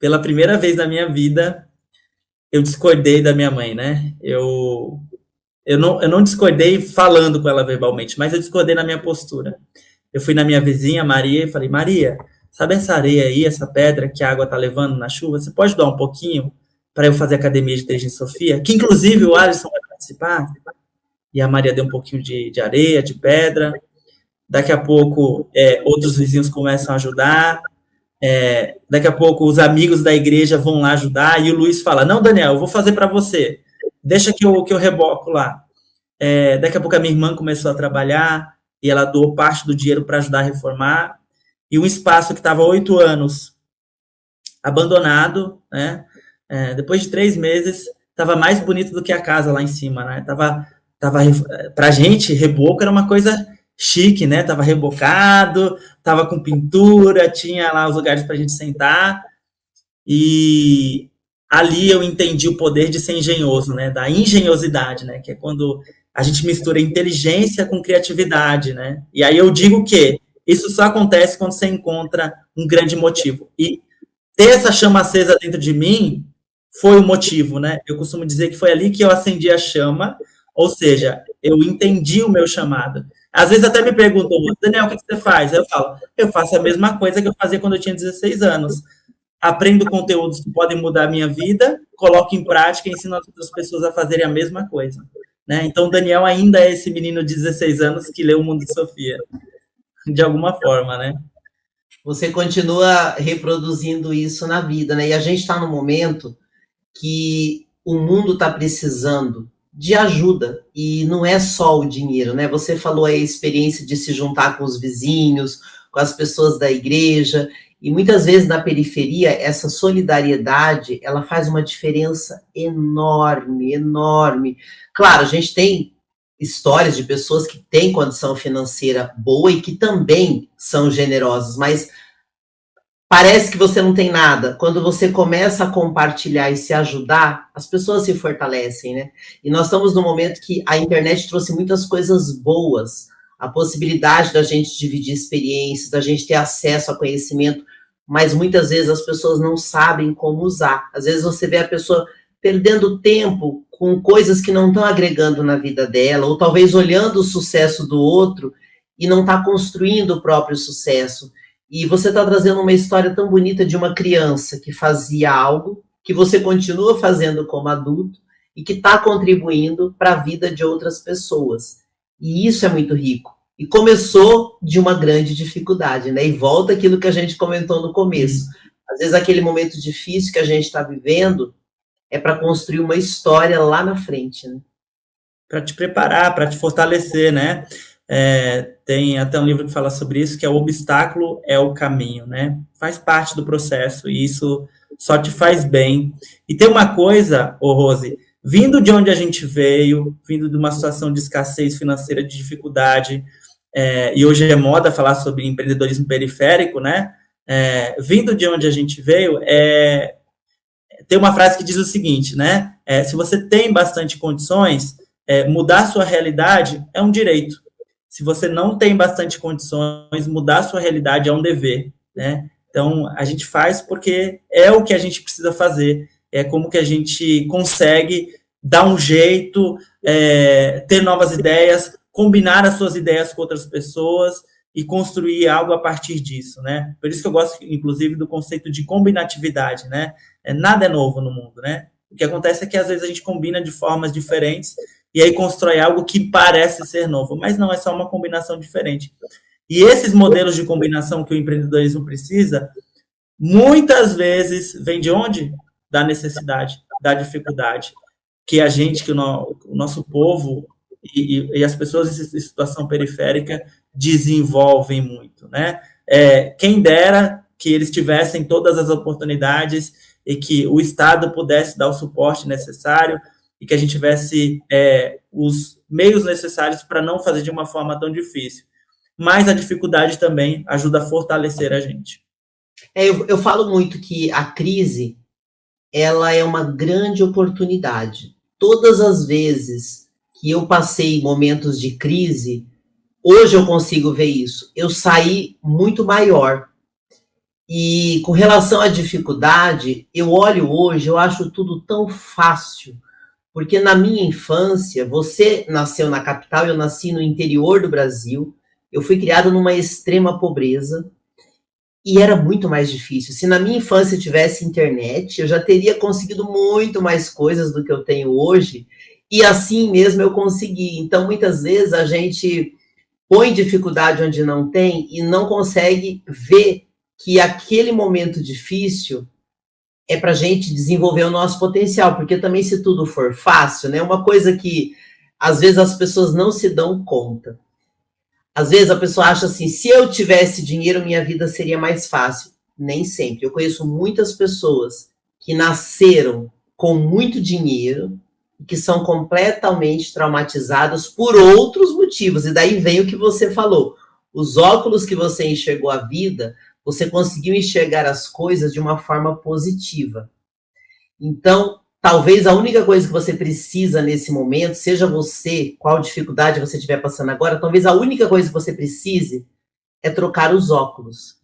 pela primeira vez na minha vida, eu discordei da minha mãe, né? Eu não discordei falando com ela verbalmente, mas eu discordei na minha postura. Eu fui na minha vizinha, Maria, e falei, Maria, sabe essa areia aí, essa pedra que a água tá levando na chuva? Você pode doar um pouquinho para eu fazer academia de inteligência Sofia? Que inclusive o Alisson vai participar. E a Maria deu um pouquinho de areia, de pedra. Daqui a pouco, outros vizinhos começam a ajudar. Daqui a pouco os amigos da igreja vão lá ajudar, e o Luiz fala, não, Daniel, eu vou fazer para você, deixa que eu reboco lá. Daqui a pouco a minha irmã começou a trabalhar, e ela doou parte do dinheiro para ajudar a reformar, e um espaço que estava 8 anos abandonado, né? Depois de 3 meses, estava mais bonito do que a casa lá em cima, né? Tava pra gente, reboco era uma coisa chique, né? Tava rebocado, tava com pintura, tinha lá os lugares pra gente sentar, e ali eu entendi o poder de ser engenhoso, né? Da engenhosidade, né? Que é quando a gente mistura inteligência com criatividade, né? E aí eu digo que isso só acontece quando você encontra um grande motivo. E ter essa chama acesa dentro de mim foi o motivo, né? Eu costumo dizer que foi ali que eu acendi a chama, ou seja, eu entendi o meu chamado. Às vezes até me perguntam, Daniel, o que você faz? Eu falo, eu faço a mesma coisa que eu fazia quando eu tinha 16 anos. Aprendo conteúdos que podem mudar a minha vida, coloco em prática e ensino as outras pessoas a fazerem a mesma coisa. Né? Então, Daniel ainda é esse menino de 16 anos que leu O Mundo de Sofia, de alguma forma, né? Você continua reproduzindo isso na vida, né? E a gente está no momento que o mundo está precisando de ajuda, e não é só o dinheiro, né? Você falou aí a experiência de se juntar com os vizinhos, com as pessoas da igreja, e muitas vezes na periferia, essa solidariedade, ela faz uma diferença enorme, enorme. Claro, a gente tem histórias de pessoas que têm condição financeira boa e que também são generosas, mas parece que você não tem nada. Quando você começa a compartilhar e se ajudar, as pessoas se fortalecem, né? E nós estamos num momento que a internet trouxe muitas coisas boas, a possibilidade da gente dividir experiências, da gente ter acesso a conhecimento, mas muitas vezes as pessoas não sabem como usar. Às vezes você vê a pessoa perdendo tempo com coisas que não estão agregando na vida dela, ou talvez olhando o sucesso do outro e não está construindo o próprio sucesso. E você está trazendo uma história tão bonita de uma criança que fazia algo que você continua fazendo como adulto e que está contribuindo para a vida de outras pessoas. E isso é muito rico. E começou de uma grande dificuldade, né? E volta aquilo que a gente comentou no começo. Às vezes aquele momento difícil que a gente está vivendo é para construir uma história lá na frente, né? Para te preparar, para te fortalecer, né? Tem até um livro que fala sobre isso, que é o obstáculo é o caminho, né? Faz parte do processo e isso só te faz bem. E tem uma coisa, Rose, vindo de onde a gente veio, vindo de uma situação de escassez financeira, de dificuldade, e hoje é moda falar sobre empreendedorismo periférico, né? Vindo de onde a gente veio, tem uma frase que diz o seguinte, né? Se você tem bastante condições, mudar sua realidade é um direito. Se você não tem bastante condições, mudar sua realidade é um dever, né? Então, a gente faz porque é o que a gente precisa fazer, é como que a gente consegue dar um jeito, ter novas ideias, combinar as suas ideias com outras pessoas e construir algo a partir disso, né? Por isso que eu gosto, inclusive, do conceito de combinatividade, né? Nada é novo no mundo, né? O que acontece é que, às vezes, a gente combina de formas diferentes e aí constrói algo que parece ser novo, mas não, é só uma combinação diferente. E esses modelos de combinação que o empreendedorismo precisa, muitas vezes, vem de onde? Da necessidade, da dificuldade, que a gente, que o nosso povo e as pessoas em situação periférica desenvolvem muito, né? Quem dera que eles tivessem todas as oportunidades e que o Estado pudesse dar o suporte necessário e que a gente tivesse os meios necessários para não fazer de uma forma tão difícil. Mas a dificuldade também ajuda a fortalecer a gente. Eu falo muito que a crise, ela é uma grande oportunidade. Todas as vezes que eu passei momentos de crise, hoje eu consigo ver isso. Eu saí muito maior. E com relação à dificuldade, eu olho hoje, eu acho tudo tão fácil. Porque na minha infância, você nasceu na capital, eu nasci no interior do Brasil, eu fui criado numa extrema pobreza, e era muito mais difícil. Se na minha infância tivesse internet, eu já teria conseguido muito mais coisas do que eu tenho hoje, e assim mesmo eu consegui. Então, muitas vezes, a gente põe dificuldade onde não tem e não consegue ver que aquele momento difícil é para a gente desenvolver o nosso potencial, porque também se tudo for fácil, né? Uma coisa que às vezes as pessoas não se dão conta. Às vezes a pessoa acha assim, se eu tivesse dinheiro, minha vida seria mais fácil. Nem sempre. Eu conheço muitas pessoas que nasceram com muito dinheiro e que são completamente traumatizadas por outros motivos. E daí vem o que você falou. Os óculos que você enxergou a vida, você conseguiu enxergar as coisas de uma forma positiva. Então, talvez a única coisa que você precisa nesse momento, seja você, qual dificuldade você estiver passando agora, talvez a única coisa que você precise é trocar os óculos.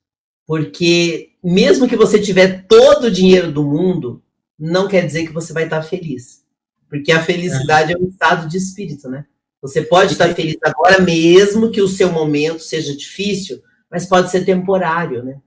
Porque mesmo que você tiver todo o dinheiro do mundo, não quer dizer que você vai estar feliz. Porque a felicidade é um estado de espírito, né? Você pode estar feliz agora, mesmo que o seu momento seja difícil, mas pode ser temporário, né?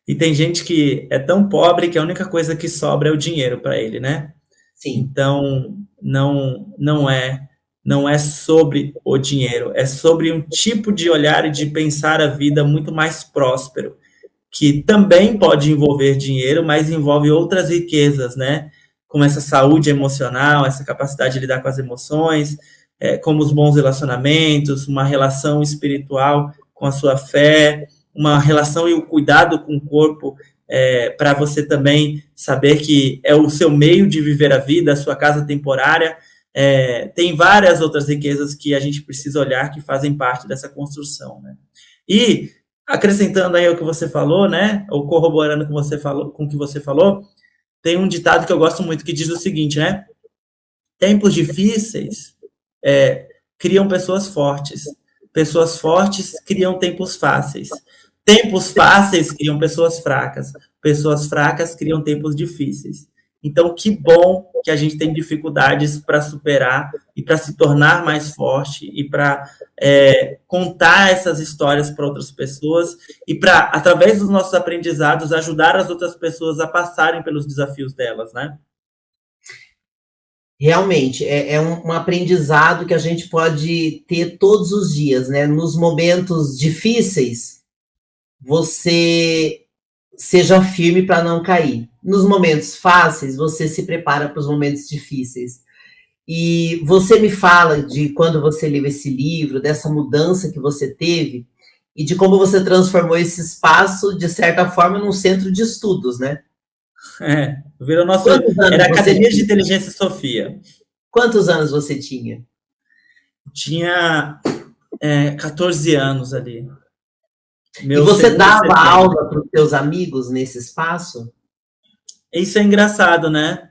E tem gente que é tão pobre que a única coisa que sobra é o dinheiro para ele, né? Sim. Então, não é sobre o dinheiro, é sobre um tipo de olhar e de pensar a vida muito mais próspero, que também pode envolver dinheiro, mas envolve outras riquezas, né? Como essa saúde emocional, essa capacidade de lidar com as emoções, como os bons relacionamentos, uma relação espiritual com a sua fé, uma relação e o cuidado com o corpo, para você também saber que é o seu meio de viver a vida, a sua casa temporária. Tem várias outras riquezas que a gente precisa olhar que fazem parte dessa construção, né? E acrescentando aí o que você falou, né, ou corroborando com o que você falou, tem um ditado que eu gosto muito que diz o seguinte, né? Tempos difíceis criam pessoas fortes criam tempos fáceis, tempos fáceis criam pessoas fracas criam tempos difíceis. Então, que bom que a gente tem dificuldades para superar e para se tornar mais forte e para contar essas histórias para outras pessoas e para, através dos nossos aprendizados, ajudar as outras pessoas a passarem pelos desafios delas, né? Realmente, é um aprendizado que a gente pode ter todos os dias, né? Nos momentos difíceis, você seja firme para não cair. Nos momentos fáceis, você se prepara para os momentos difíceis. E você me fala de quando você leu esse livro, dessa mudança que você teve, e de como você transformou esse espaço, de certa forma, num centro de estudos, né? Virou era a Academia de Inteligência Sofia. Quantos anos você tinha? Tinha 14 anos ali. E você dava aula para os seus amigos nesse espaço? Isso é engraçado, né?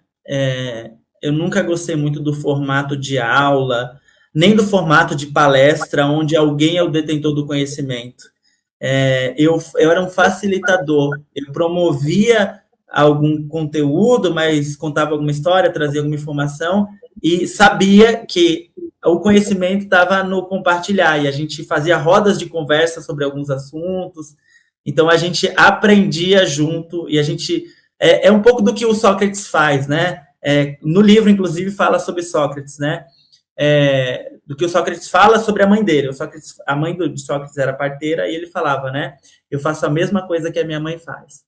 Eu nunca gostei muito do formato de aula, nem do formato de palestra, onde alguém é o detentor do conhecimento. Eu era um facilitador, eu promovia algum conteúdo, mas contava alguma história, trazia alguma informação, e sabia que o conhecimento estava no compartilhar, e a gente fazia rodas de conversa sobre alguns assuntos, então a gente aprendia junto, e a gente... É um pouco do que o Sócrates faz, né? No livro, inclusive, fala sobre Sócrates, né? Do que o Sócrates fala sobre a mãe dele. A mãe de Sócrates era parteira, e ele falava, né? Eu faço a mesma coisa que a minha mãe faz.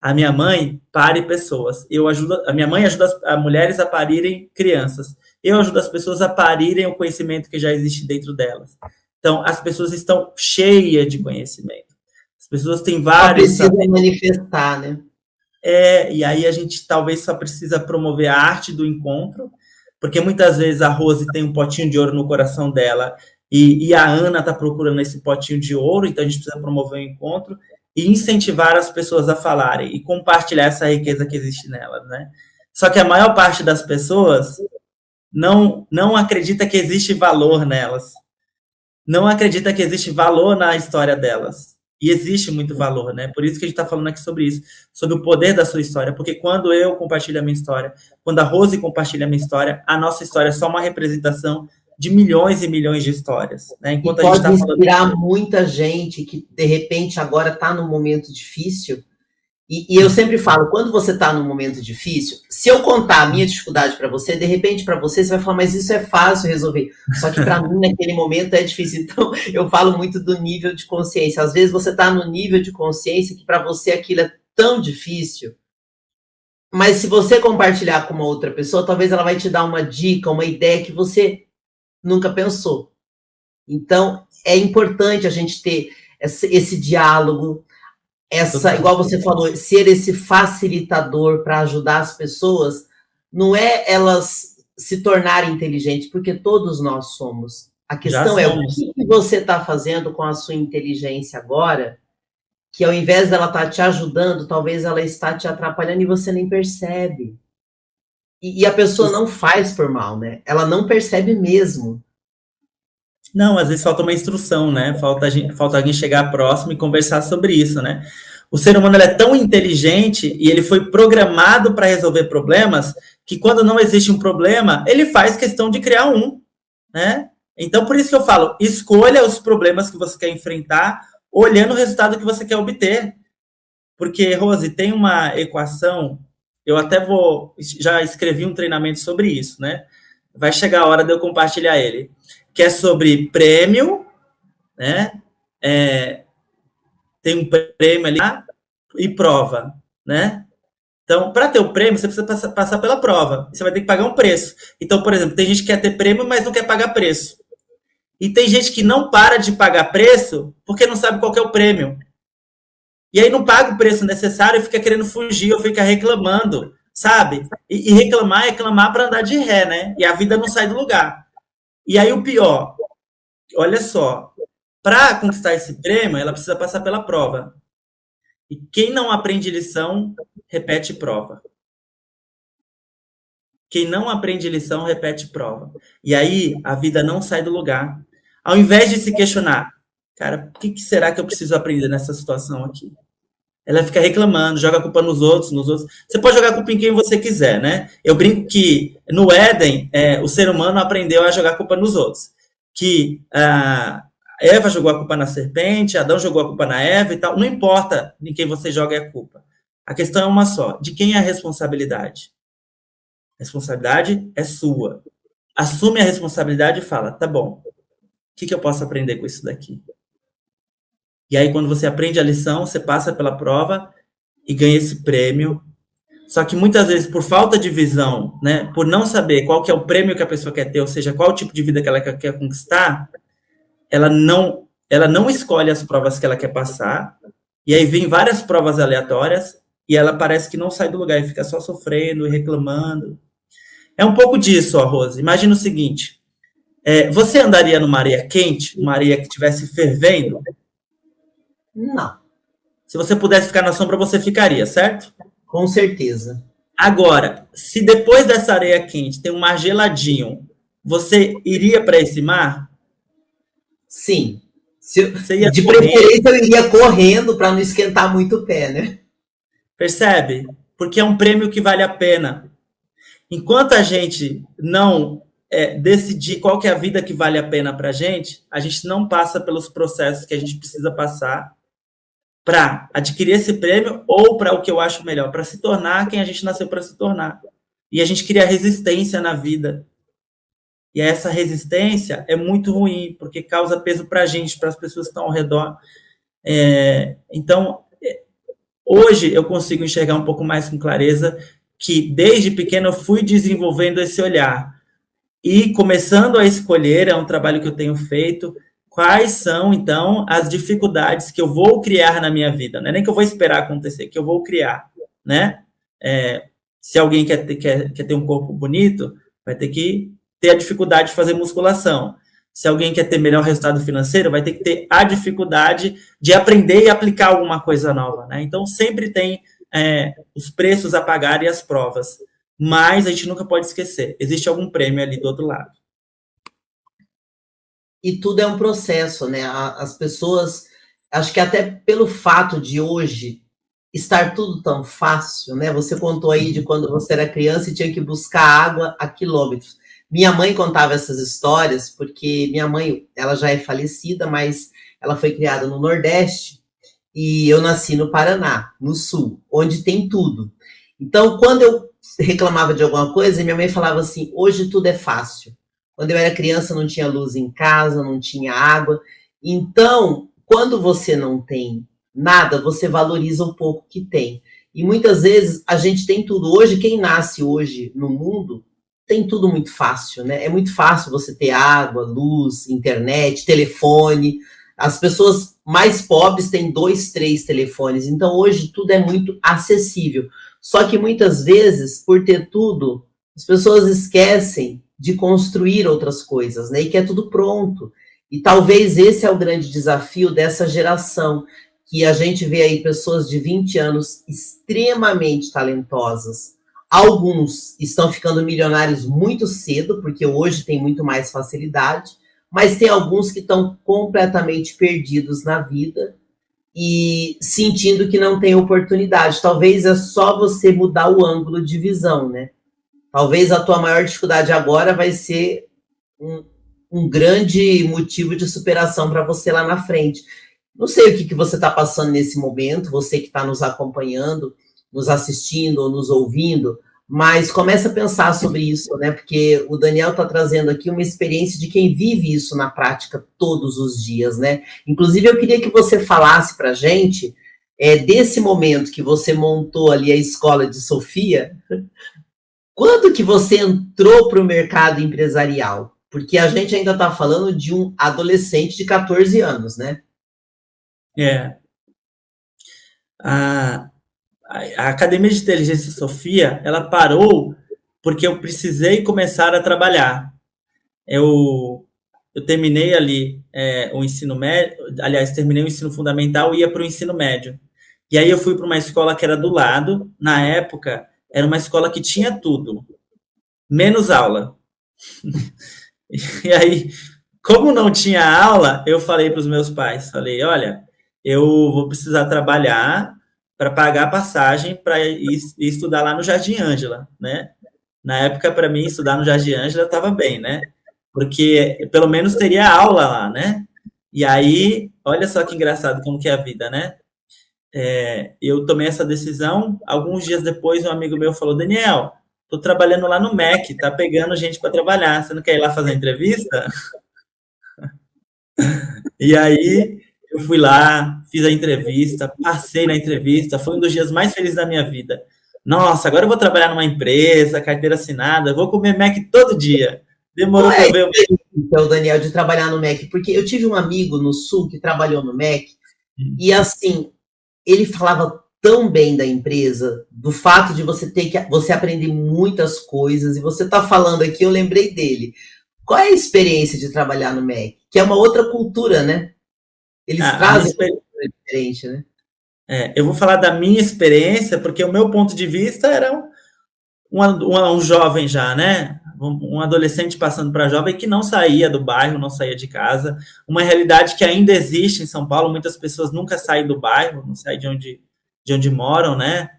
A minha mãe pare pessoas. A minha mãe ajuda as mulheres a parirem crianças. Eu ajudo as pessoas a parirem o conhecimento que já existe dentro delas. Então, as pessoas estão cheias de conhecimento. As pessoas têm vários... Só precisa manifestar, né? E aí a gente talvez só precisa promover a arte do encontro, porque muitas vezes a Rose tem um potinho de ouro no coração dela e a Ana está procurando esse potinho de ouro, então a gente precisa promover o encontro e incentivar as pessoas a falarem e compartilhar essa riqueza que existe nelas, né? Só que a maior parte das pessoas não acredita que existe valor nelas, não acredita que existe valor na história delas. E existe muito valor, né? Por isso que a gente está falando aqui sobre isso, sobre o poder da sua história, porque quando eu compartilho a minha história, quando a Rose compartilha a minha história, a nossa história é só uma representação de milhões e milhões de histórias, né? Enquanto a gente pode inspirar muita gente que, de repente, agora está num momento difícil E eu sempre falo, quando você está num momento difícil, se eu contar a minha dificuldade para você, de repente para você, você vai falar, mas isso é fácil resolver. Só que para mim, naquele momento, é difícil. Então, eu falo muito do nível de consciência. Às vezes você está no nível de consciência que para você aquilo é tão difícil, mas se você compartilhar com uma outra pessoa, talvez ela vai te dar uma dica, uma ideia que você nunca pensou. Então, é importante a gente ter esse diálogo, igual você falou, ser esse facilitador para ajudar as pessoas, não é elas se tornarem inteligentes, porque todos nós somos. A questão é o que você está fazendo com a sua inteligência agora, que ao invés dela estar te ajudando, talvez ela está te atrapalhando e você nem percebe. E a pessoa não faz por mal, né? Ela não percebe mesmo. Não, às vezes falta uma instrução, né? Falta alguém chegar próximo e conversar sobre isso, né? O ser humano ele é tão inteligente e ele foi programado para resolver problemas que quando não existe um problema, ele faz questão de criar um, né? Então, por isso que eu falo, escolha os problemas que você quer enfrentar, olhando o resultado que você quer obter. Porque, Rose, tem uma equação, eu até já escrevi um treinamento sobre isso, né? Vai chegar a hora de eu compartilhar ele, que é sobre prêmio, né? Tem um prêmio ali e prova, né? Então, para ter o prêmio, você precisa passar pela prova. Você vai ter que pagar um preço. Então, por exemplo, tem gente que quer ter prêmio, mas não quer pagar preço. E tem gente que não para de pagar preço porque não sabe qual que é o prêmio. E aí não paga o preço necessário e fica querendo fugir ou fica reclamando, sabe? E reclamar é clamar para andar de ré, né? E a vida não sai do lugar. E aí o pior, olha só, para conquistar esse prêmio, ela precisa passar pela prova. E quem não aprende lição, repete prova. Quem não aprende lição, repete prova. E aí a vida não sai do lugar. Ao invés de se questionar, cara, o que será que eu preciso aprender nessa situação aqui? Ela fica reclamando, joga a culpa nos outros. Você pode jogar a culpa em quem você quiser, né? Eu brinco que no Éden, o ser humano aprendeu a jogar a culpa nos outros. Que Eva jogou a culpa na serpente, Adão jogou a culpa na Eva e tal. Não importa em quem você joga a culpa. A questão é uma só. De quem é a responsabilidade? A responsabilidade é sua. Assume a responsabilidade e fala, tá bom, o que eu posso aprender com isso daqui? E aí, quando você aprende a lição, você passa pela prova e ganha esse prêmio. Só que muitas vezes, por falta de visão, né, por não saber qual que é o prêmio que a pessoa quer ter, ou seja, qual o tipo de vida que ela quer conquistar, ela não escolhe as provas que ela quer passar, e aí vem várias provas aleatórias, e ela parece que não sai do lugar, e fica só sofrendo e reclamando. É um pouco disso, ó, Rose. Imagina o seguinte, você andaria numa areia quente, uma areia que estivesse fervendo? Não. Se você pudesse ficar na sombra, você ficaria, certo? Com certeza. Agora, se depois dessa areia quente tem um mar geladinho, você iria para esse mar? Sim. De preferência, eu iria correndo para não esquentar muito o pé, né? Percebe? Porque é um prêmio que vale a pena. Enquanto a gente não decidir qual que é a vida que vale a pena para a gente não passa pelos processos que a gente precisa passar para adquirir esse prêmio ou para o que eu acho melhor, para se tornar quem a gente nasceu para se tornar. E a gente cria resistência na vida. E essa resistência é muito ruim, porque causa peso para a gente, para as pessoas que estão ao redor. Então, hoje eu consigo enxergar um pouco mais com clareza que desde pequeno eu fui desenvolvendo esse olhar. E começando a escolher, é um trabalho que eu tenho feito, quais são, então, as dificuldades que eu vou criar na minha vida. Não é nem que eu vou esperar acontecer, que eu vou criar, né? Se alguém quer ter um corpo bonito, vai ter que ter a dificuldade de fazer musculação. Se alguém quer ter melhor resultado financeiro, vai ter que ter a dificuldade de aprender e aplicar alguma coisa nova, né? Então, sempre tem os preços a pagar e as provas. Mas a gente nunca pode esquecer, existe algum prêmio ali do outro lado. E tudo é um processo, né? As pessoas, acho que até pelo fato de hoje estar tudo tão fácil, né? Você contou aí de quando você era criança e tinha que buscar água a quilômetros. Minha mãe contava essas histórias porque minha mãe, ela já é falecida, mas ela foi criada no Nordeste e eu nasci no Paraná, no sul, onde tem tudo. Então, quando eu reclamava de alguma coisa, minha mãe falava assim: hoje tudo é fácil. Quando eu era criança, não tinha luz em casa, não tinha água. Então, quando você não tem nada, você valoriza o pouco que tem. E muitas vezes a gente tem tudo. Hoje, quem nasce hoje no mundo tem tudo muito fácil, né? É muito fácil você ter água, luz, internet, telefone. As pessoas mais pobres têm 2, 3 telefones. Então, hoje tudo é muito acessível. Só que muitas vezes, por ter tudo, as pessoas esquecem de construir outras coisas, né? E que é tudo pronto. E talvez esse é o grande desafio dessa geração, que a gente vê aí pessoas de 20 anos extremamente talentosas. Alguns estão ficando milionários muito cedo, porque hoje tem muito mais facilidade, mas tem alguns que estão completamente perdidos na vida e sentindo que não tem oportunidade. Talvez é só você mudar o ângulo de visão, né? Talvez a tua maior dificuldade agora vai ser um grande motivo de superação para você lá na frente. Não sei o que você está passando nesse momento, você que está nos acompanhando, nos assistindo ou nos ouvindo, mas começa a pensar sobre isso, né? Porque o Daniel está trazendo aqui uma experiência de quem vive isso na prática todos os dias, né? Inclusive, eu queria que você falasse para a gente desse momento que você montou ali a escola de Sofia. Quando que você entrou para o mercado empresarial? Porque a gente ainda está falando de um adolescente de 14 anos, né? É. A Academia de Inteligência Sofia, ela parou porque eu precisei começar a trabalhar. Eu terminei ali o ensino médio, aliás, terminei o ensino fundamental e ia para o ensino médio. E aí eu fui para uma escola que era do lado, na época, era uma escola que tinha tudo, menos aula. E aí, como não tinha aula, eu falei para os meus pais, falei, olha, eu vou precisar trabalhar para pagar a passagem para ir estudar lá no Jardim Ângela, né? Na época, para mim, estudar no Jardim Ângela estava bem, né? Porque pelo menos teria aula lá, né? E aí, olha só que engraçado como que é a vida, né? Eu tomei essa decisão, alguns dias depois um amigo meu falou, Daniel, tô trabalhando lá no MEC, tá pegando gente para trabalhar, você não quer ir lá fazer entrevista? E aí eu fui lá, fiz a entrevista, passei na entrevista, foi um dos dias mais felizes da minha vida. Nossa, agora eu vou trabalhar numa empresa, carteira assinada, vou comer Mac todo dia. Não Demorou para é eu ver. então, Daniel, de trabalhar no MEC, porque eu tive um amigo no Sul que trabalhou no MEC, e assim, ele falava tão bem da empresa, do fato de você ter que você aprender muitas coisas, e você está falando aqui, eu lembrei dele. Qual é a experiência de trabalhar no MEC? Que é uma outra cultura, né? Eles A minha trazem uma experiência, cultura diferente, né? eu vou falar da minha experiência, porque o meu ponto de vista era um jovem já, né? Um adolescente passando para jovem que não saía do bairro, não saía de casa. Uma realidade que ainda existe em São Paulo, muitas pessoas nunca saem do bairro, não saem de onde moram, né?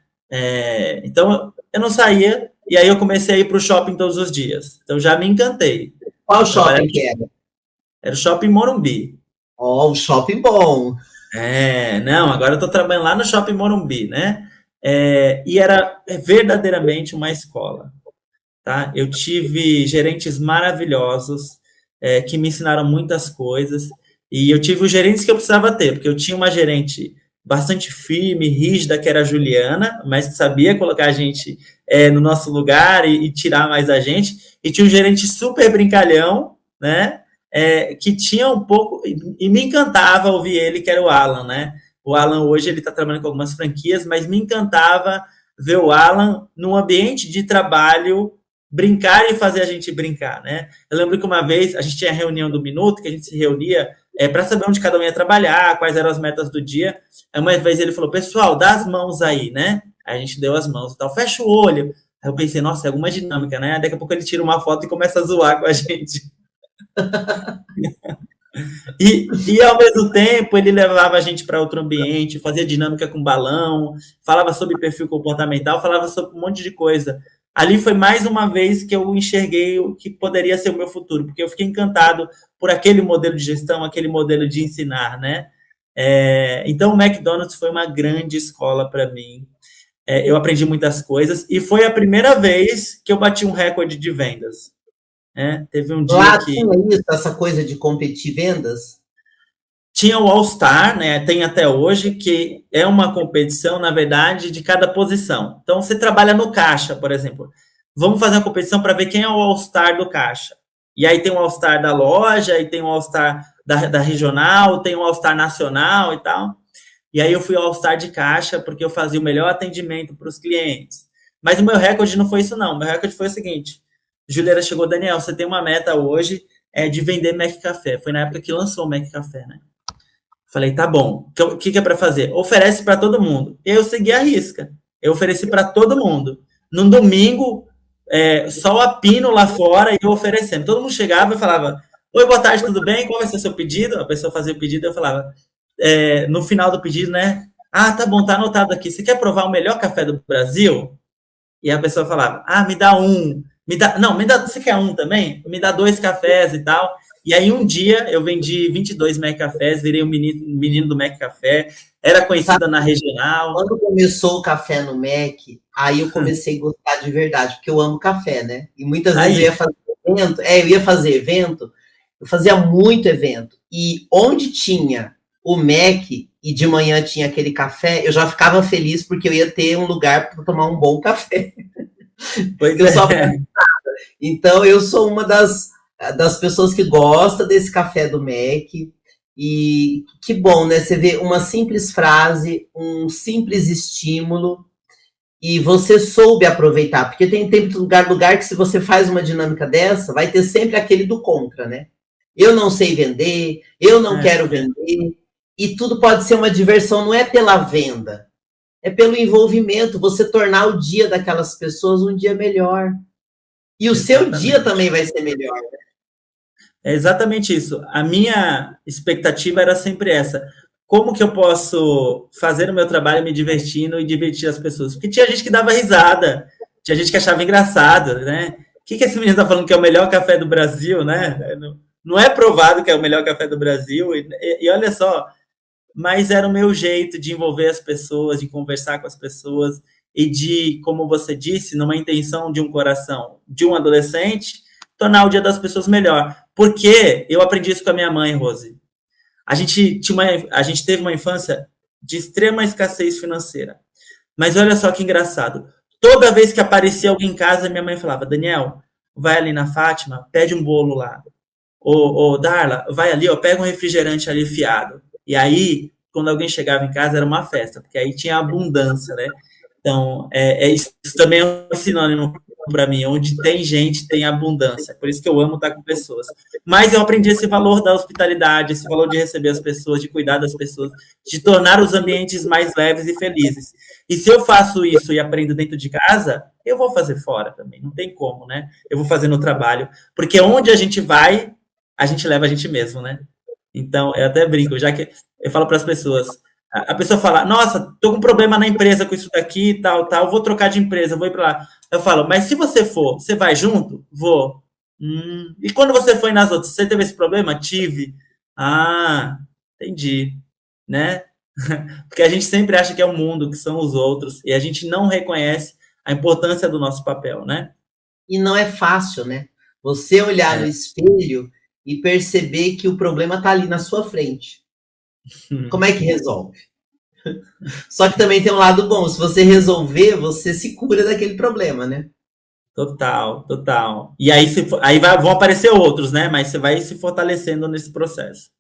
Então, eu não saía, e aí eu comecei a ir para o shopping todos os dias. Então, já me encantei. Qual shopping que era? Era o Shopping Morumbi. Ó, um shopping bom. Não, agora eu estou trabalhando lá no Shopping Morumbi, né? E era verdadeiramente uma escola. Tá? Eu tive gerentes maravilhosos que me ensinaram muitas coisas e eu tive os gerentes que eu precisava ter, porque eu tinha uma gerente bastante firme, rígida, que era a Juliana, mas que sabia colocar a gente no nosso lugar e tirar mais a gente, e tinha um gerente super brincalhão, né? Que tinha um pouco, e me encantava ouvir ele, que era o Alan, né? O Alan hoje ele está trabalhando com algumas franquias, mas me encantava ver o Alan num ambiente de trabalho brincar e fazer a gente brincar, né? Eu lembro que uma vez a gente tinha a reunião do Minuto, que a gente se reunia para saber onde cada um ia trabalhar, quais eram as metas do dia. Aí uma vez ele falou, pessoal, dá as mãos aí, né? Aí a gente deu as mãos e tal, fecha o olho. Aí eu pensei, nossa, é alguma dinâmica, né? Daqui a pouco ele tira uma foto e começa a zoar com a gente. E ao mesmo tempo ele levava a gente para outro ambiente, fazia dinâmica com balão, falava sobre perfil comportamental, falava sobre um monte de coisa. Ali foi mais uma vez que eu enxerguei o que poderia ser o meu futuro, porque eu fiquei encantado por aquele modelo de gestão, aquele modelo de ensinar, né? Então, o McDonald's foi uma grande escola para mim. Eu aprendi muitas coisas e foi a primeira vez que eu bati um recorde de vendas. Teve um dia Lá que tinha isso, essa coisa de competir vendas? tinha o All-Star, né? Tem até hoje, que é uma competição, na verdade, de cada posição. Então, você trabalha no caixa, por exemplo. Vamos fazer uma competição para ver quem é o All-Star do caixa. E aí tem o All-Star da loja, aí tem o All-Star da regional, tem o All-Star nacional e tal. E aí eu fui All-Star de caixa, porque eu fazia o melhor atendimento para os clientes. Mas o meu recorde não foi isso, não. O meu recorde foi o seguinte. Juliana chegou, Daniel, você tem uma meta hoje de vender Mac Café. Foi na época que lançou o Mac Café, né? Falei, tá bom. O que é para fazer? Oferece para todo mundo. E eu segui a risca. Eu ofereci para todo mundo. No domingo, sol a pino lá fora e eu oferecendo. Todo mundo chegava e falava, oi, boa tarde, tudo bem? Qual vai ser o seu pedido? A pessoa fazia o pedido e eu falava, no final do pedido, né? Ah, tá bom, tá anotado aqui. Você quer provar o melhor café do Brasil? E a pessoa falava, me dá um. Você quer um também? Me dá 2 cafés e tal. E aí um dia eu vendi 22 Mac Cafés, virei o menino do Mac Café, era conhecida na regional. Quando começou o café no Mac, aí eu comecei a gostar de verdade, porque eu amo café, né? E muitas vezes eu ia fazer evento, eu fazia muito evento. E onde tinha o Mac e de manhã tinha aquele café, eu já ficava feliz porque eu ia ter um lugar para tomar um bom café. Pois eu só Então eu sou uma das pessoas que gosta desse café do Mac. E que bom, né? Você vê uma simples frase, um simples estímulo, e você soube aproveitar, porque tem tempo de lugar que se você faz uma dinâmica dessa, vai ter sempre aquele do contra, né? Eu não sei vender, eu não quero vender, e tudo pode ser uma diversão, não é pela venda, é pelo envolvimento, você tornar o dia daquelas pessoas um dia melhor. E o seu dia também vai ser melhor. É exatamente isso. A minha expectativa era sempre essa. Como que eu posso fazer o meu trabalho me divertindo e divertir as pessoas? Porque tinha gente que dava risada, tinha gente que achava engraçado, né? O que esse menino está falando que é o melhor café do Brasil, né? Não é provado que é o melhor café do Brasil. E olha só, mas era o meu jeito de envolver as pessoas, de conversar com as pessoas e de, como você disse, numa intenção de um coração de um adolescente, tornar o dia das pessoas melhor. Porque eu aprendi isso com a minha mãe, Rose. A gente teve uma infância de extrema escassez financeira. Mas olha só que engraçado. Toda vez que aparecia alguém em casa, minha mãe falava, Daniel, vai ali na Fátima, pede um bolo lá. Ô, Darla, vai ali, pega um refrigerante ali fiado. E aí, quando alguém chegava em casa, era uma festa, porque aí tinha abundância, né? Então, isso também é um sinônimo para mim. Onde tem gente, tem abundância. Por isso que eu amo estar com pessoas. Mas eu aprendi esse valor da hospitalidade, esse valor de receber as pessoas, de cuidar das pessoas, de tornar os ambientes mais leves e felizes. E se eu faço isso e aprendo dentro de casa, eu vou fazer fora também. Não tem como, né? Eu vou fazer no trabalho. Porque onde a gente vai, a gente leva a gente mesmo, né? Então, eu até brinco, já que eu falo para as pessoas, a pessoa fala, nossa, tô com problema na empresa com isso daqui, tal, vou trocar de empresa, vou ir para lá. Eu falo, mas se você for, você vai junto? Vou. E quando você foi nas outras, você teve esse problema? Tive. Ah, entendi, né? Porque a gente sempre acha que é o mundo, que são os outros, e a gente não reconhece a importância do nosso papel, né? E não é fácil, né? Você olhar no espelho e perceber que o problema está ali na sua frente. Como é que resolve? Só que também tem um lado bom. Se você resolver, você se cura daquele problema, né? Total. E aí, vão aparecer outros, né? Mas você vai se fortalecendo nesse processo.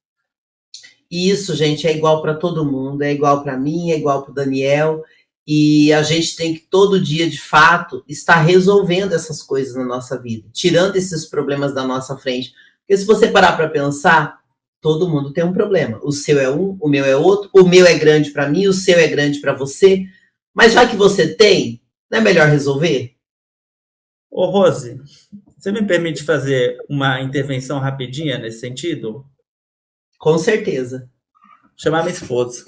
E isso, gente, é igual para todo mundo. É igual para mim, é igual para o Daniel. E a gente tem que todo dia, de fato, estar resolvendo essas coisas na nossa vida. Tirando esses problemas da nossa frente. Porque se você parar para pensar, todo mundo tem um problema. O seu é um, o meu é outro, o meu é grande para mim, o seu é grande para você. Mas já que você tem, não é melhor resolver? Ô, Rose, você me permite fazer uma intervenção rapidinha nesse sentido? Com certeza. Chamar minha esposa.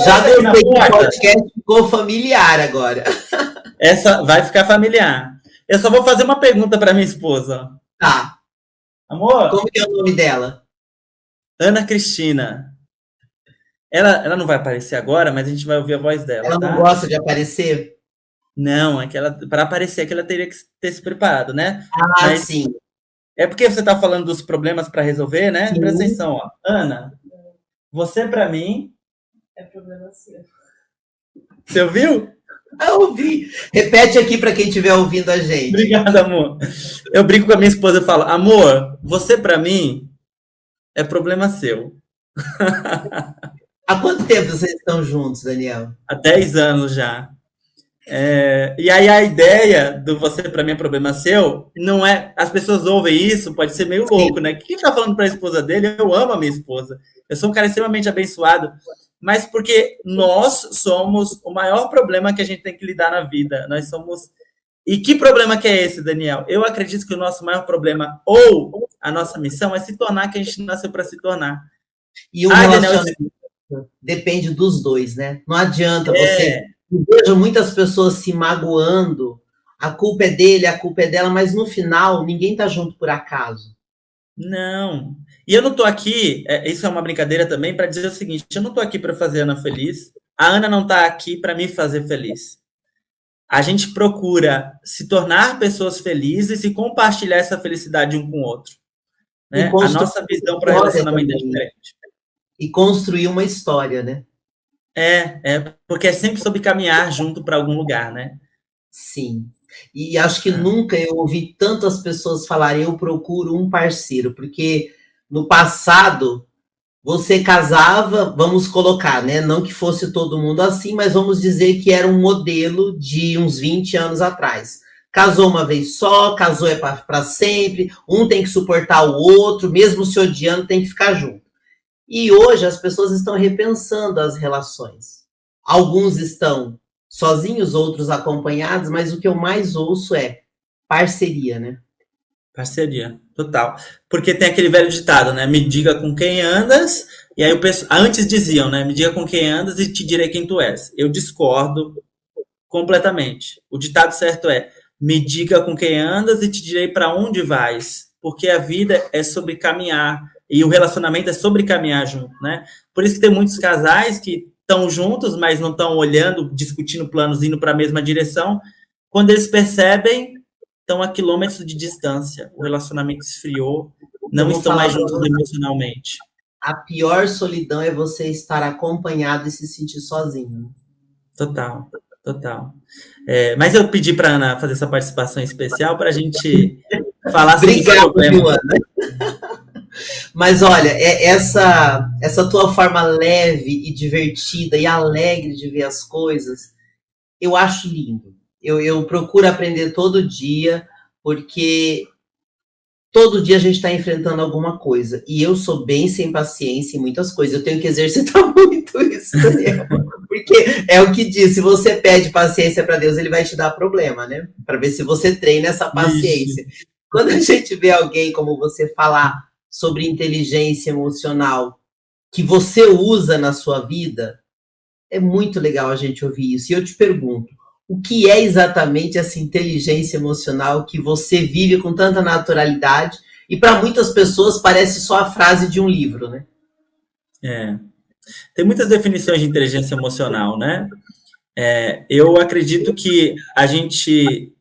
Já gostei que o podcast ficou familiar agora. Essa vai ficar familiar. Eu só vou fazer uma pergunta para minha esposa. Tá. Amor? Como que é o nome dela? Ana Cristina. Ela não vai aparecer agora, mas a gente vai ouvir a voz dela, Ela tá? não gosta de aparecer? Não, é que ela, para aparecer, que ela teria que ter se preparado, né? Ah, Mas sim. é porque você está falando dos problemas para resolver, né? Presta Sim. atenção, ó. Ana, você para mim. É problema seu. Você ouviu? Eu ouvi. Repete aqui para quem estiver ouvindo a gente. Obrigado, amor. Eu brinco com a minha esposa e falo, amor, você para mim é problema seu. Há quanto tempo vocês estão juntos, Daniel? Há 10 anos já. E aí a ideia do você para mim é problema seu, não é. As pessoas ouvem isso, pode ser meio louco, né? Quem tá falando para a esposa dele? Eu amo a minha esposa. Eu sou um cara extremamente abençoado, mas porque nós somos o maior problema que a gente tem que lidar na vida. Nós somos. E que problema que é esse, Daniel? Eu acredito que o nosso maior problema, ou a nossa missão, é se tornar quem a gente nasceu para se tornar. E o relacionamento depende dos dois, né? Não adianta você. Eu vejo muitas pessoas se magoando. A culpa é dele, a culpa é dela, mas no final ninguém tá junto por acaso. Não. E eu não tô aqui, isso é uma brincadeira também, para dizer o seguinte: eu não tô aqui para fazer a Ana feliz. A Ana não tá aqui para me fazer feliz. A gente procura se tornar pessoas felizes e compartilhar essa felicidade um com o outro. Né? A nossa visão para relacionamento é diferente. E construir uma história, né? Porque é sempre sobre caminhar junto para algum lugar, né? Sim. E acho que nunca eu ouvi tantas pessoas falarem eu procuro um parceiro, porque no passado você casava, vamos colocar, né? Não que fosse todo mundo assim, mas vamos dizer que era um modelo de uns 20 anos atrás. Casou uma vez só, casou é para sempre, um tem que suportar o outro, mesmo se odiando, tem que ficar junto. E hoje as pessoas estão repensando as relações. Alguns estão sozinhos, outros acompanhados, mas o que eu mais ouço é parceria, né? Parceria, total. Porque tem aquele velho ditado, né? Me diga com quem andas, e aí o pessoal, antes diziam, né? Me diga com quem andas e te direi quem tu és. Eu discordo completamente. O ditado certo é: me diga com quem andas e te direi para onde vais. Porque a vida é sobre caminhar, e o relacionamento é sobre caminhar junto, né? Por isso que tem muitos casais que estão juntos, mas não estão olhando, discutindo planos, indo para a mesma direção. Quando eles percebem, estão a quilômetros de distância, o relacionamento esfriou, não estão mais juntos emocionalmente. A pior solidão é você estar acompanhado e se sentir sozinho. Total. Mas eu pedi para a Ana fazer essa participação especial para a gente falar sobre esse problema. Mas olha, essa tua forma leve e divertida e alegre de ver as coisas, eu acho lindo. Eu procuro aprender todo dia, porque todo dia a gente está enfrentando alguma coisa. E eu sou bem sem paciência em muitas coisas. Eu tenho que exercitar muito isso, Daniel. Porque é o que diz, se você pede paciência para Deus, ele vai te dar problema, né? Para ver se você treina essa paciência. Isso. Quando a gente vê alguém como você falar sobre inteligência emocional que você usa na sua vida, é muito legal a gente ouvir isso. E eu te pergunto, o que é exatamente essa inteligência emocional que você vive com tanta naturalidade e para muitas pessoas parece só a frase de um livro, né? Tem muitas definições de inteligência emocional, né? Eu acredito que a gente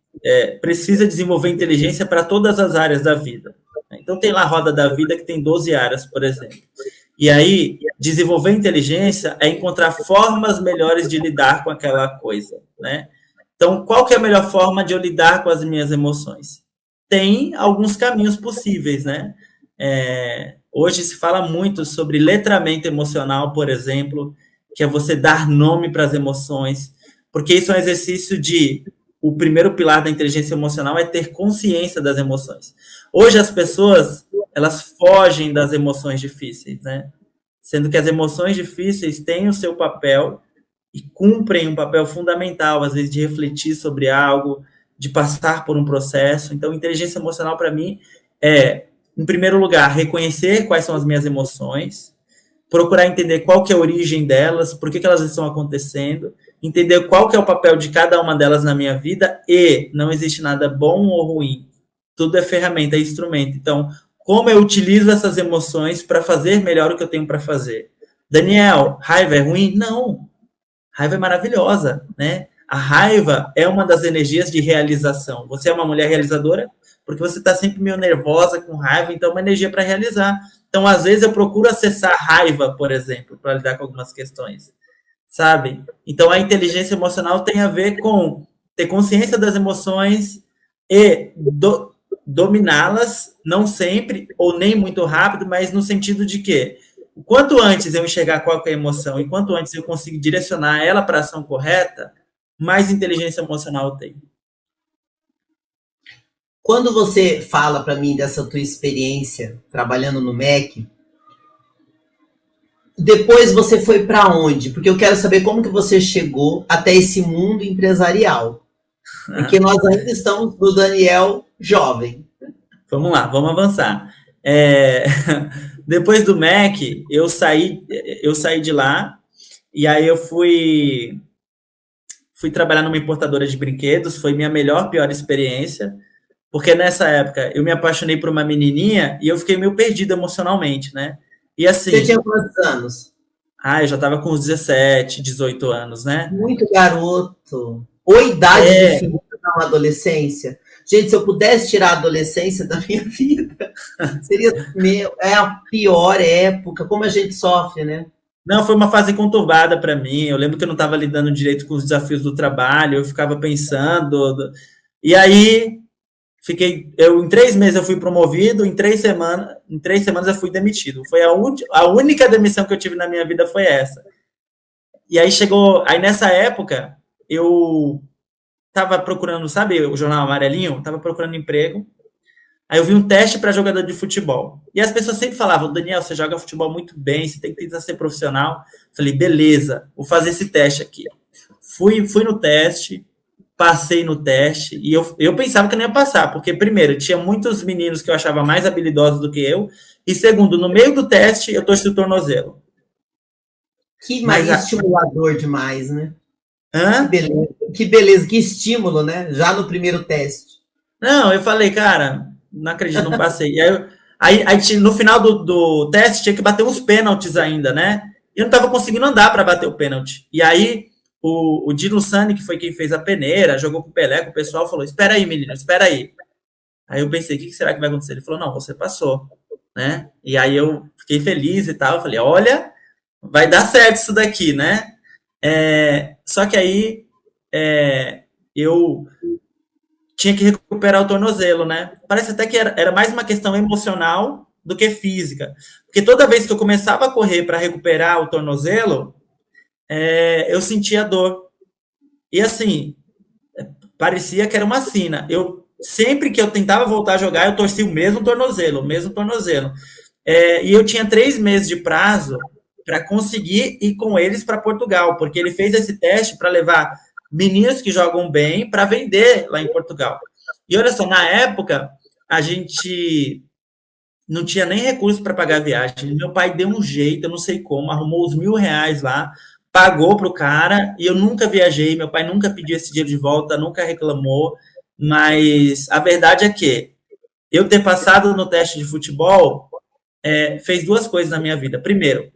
precisa desenvolver inteligência para todas as áreas da vida. Então, tem lá a roda da vida que tem 12 áreas, por exemplo. E aí, desenvolver inteligência é encontrar formas melhores de lidar com aquela coisa, né? Então, qual que é a melhor forma de eu lidar com as minhas emoções? Tem alguns caminhos possíveis, né? Hoje se fala muito sobre letramento emocional, por exemplo, que é você dar nome para as emoções, porque isso é um exercício de... O primeiro pilar da inteligência emocional é ter consciência das emoções. Hoje as pessoas, elas fogem das emoções difíceis, né? Sendo que as emoções difíceis têm o seu papel e cumprem um papel fundamental, às vezes, de refletir sobre algo, de passar por um processo. Então, inteligência emocional, para mim, é, em primeiro lugar, reconhecer quais são as minhas emoções, procurar entender qual que é a origem delas, por que elas estão acontecendo, entender qual que é o papel de cada uma delas na minha vida, e não existe nada bom ou ruim. Tudo é ferramenta, é instrumento. Então, como eu utilizo essas emoções para fazer melhor o que eu tenho para fazer. Daniel, raiva é ruim? Não. Raiva é maravilhosa, né? A raiva é uma das energias de realização. Você é uma mulher realizadora porque você está sempre meio nervosa, com raiva, então é uma energia para realizar. Então, às vezes, eu procuro acessar a raiva, por exemplo, para lidar com algumas questões, sabe? Então, a inteligência emocional tem a ver com ter consciência das emoções e dominá-las, não sempre, ou nem muito rápido, mas no sentido de que o quanto antes eu enxergar qual é a emoção e quanto antes eu conseguir direcionar ela para a ação correta, mais inteligência emocional eu tenho. Quando você fala para mim dessa tua experiência trabalhando no MEC, depois você foi para onde? Porque eu quero saber como que você chegou até esse mundo empresarial. Porque nós ainda estamos no Daniel jovem. Vamos lá, vamos avançar. Depois do MEC, eu saí de lá e aí eu fui trabalhar numa importadora de brinquedos. Foi minha melhor, pior experiência, porque nessa época eu me apaixonei por uma menininha e eu fiquei meio perdido emocionalmente, né? E assim... Você tinha quantos anos? Eu já estava com uns 17, 18 anos, né? Muito garoto. Ou idade definida na adolescência. Gente, se eu pudesse tirar a adolescência da minha vida, seria a pior época. Como a gente sofre, né? Não, foi uma fase conturbada para mim. Eu lembro que eu não estava lidando direito com os desafios do trabalho, eu ficava pensando. E aí, em 3 meses eu fui promovido, em 3 semanas eu fui demitido. Foi a única demissão que eu tive na minha vida foi essa. E aí nessa época, eu estava procurando, sabe, o jornal amarelinho? Estava procurando emprego. Aí eu vi um teste para jogador de futebol. E as pessoas sempre falavam, Daniel, você joga futebol muito bem, você tem que tentar ser profissional. Falei, beleza, vou fazer esse teste aqui. Fui no teste, passei no teste, e eu pensava que não ia passar, porque, primeiro, tinha muitos meninos que eu achava mais habilidosos do que eu, e segundo, no meio do teste, eu torci o tornozelo. Que mais estimulador demais, né? Que beleza, que estímulo, né? Já no primeiro teste. Não, eu falei, cara, não acredito, não passei. E aí no final do teste, tinha que bater uns pênaltis ainda, né? E eu não estava conseguindo andar para bater o pênalti. E aí, o Dino Sani, que foi quem fez a peneira, jogou com o Pelé, com o pessoal, falou, espera aí, menino, espera aí. Aí eu pensei, o que será que vai acontecer? Ele falou, não, você passou, né? E aí eu fiquei feliz e tal, eu falei, olha, vai dar certo isso daqui, né? Só que aí eu tinha que recuperar o tornozelo, né? Parece até que era mais uma questão emocional do que física. Porque toda vez que eu começava a correr para recuperar o tornozelo, eu sentia dor. E assim, parecia que era uma sina. Sempre que eu tentava voltar a jogar, eu torcia o mesmo tornozelo. E eu tinha 3 meses de prazo para conseguir ir com eles para Portugal, porque ele fez esse teste para levar meninos que jogam bem para vender lá em Portugal. E olha só, na época, a gente não tinha nem recurso para pagar a viagem. Meu pai deu um jeito, eu não sei como, arrumou os R$1.000 lá, pagou para o cara, e eu nunca viajei, meu pai nunca pediu esse dinheiro de volta, nunca reclamou, mas a verdade é que eu ter passado no teste de futebol fez 2 coisas na minha vida. Primeiro,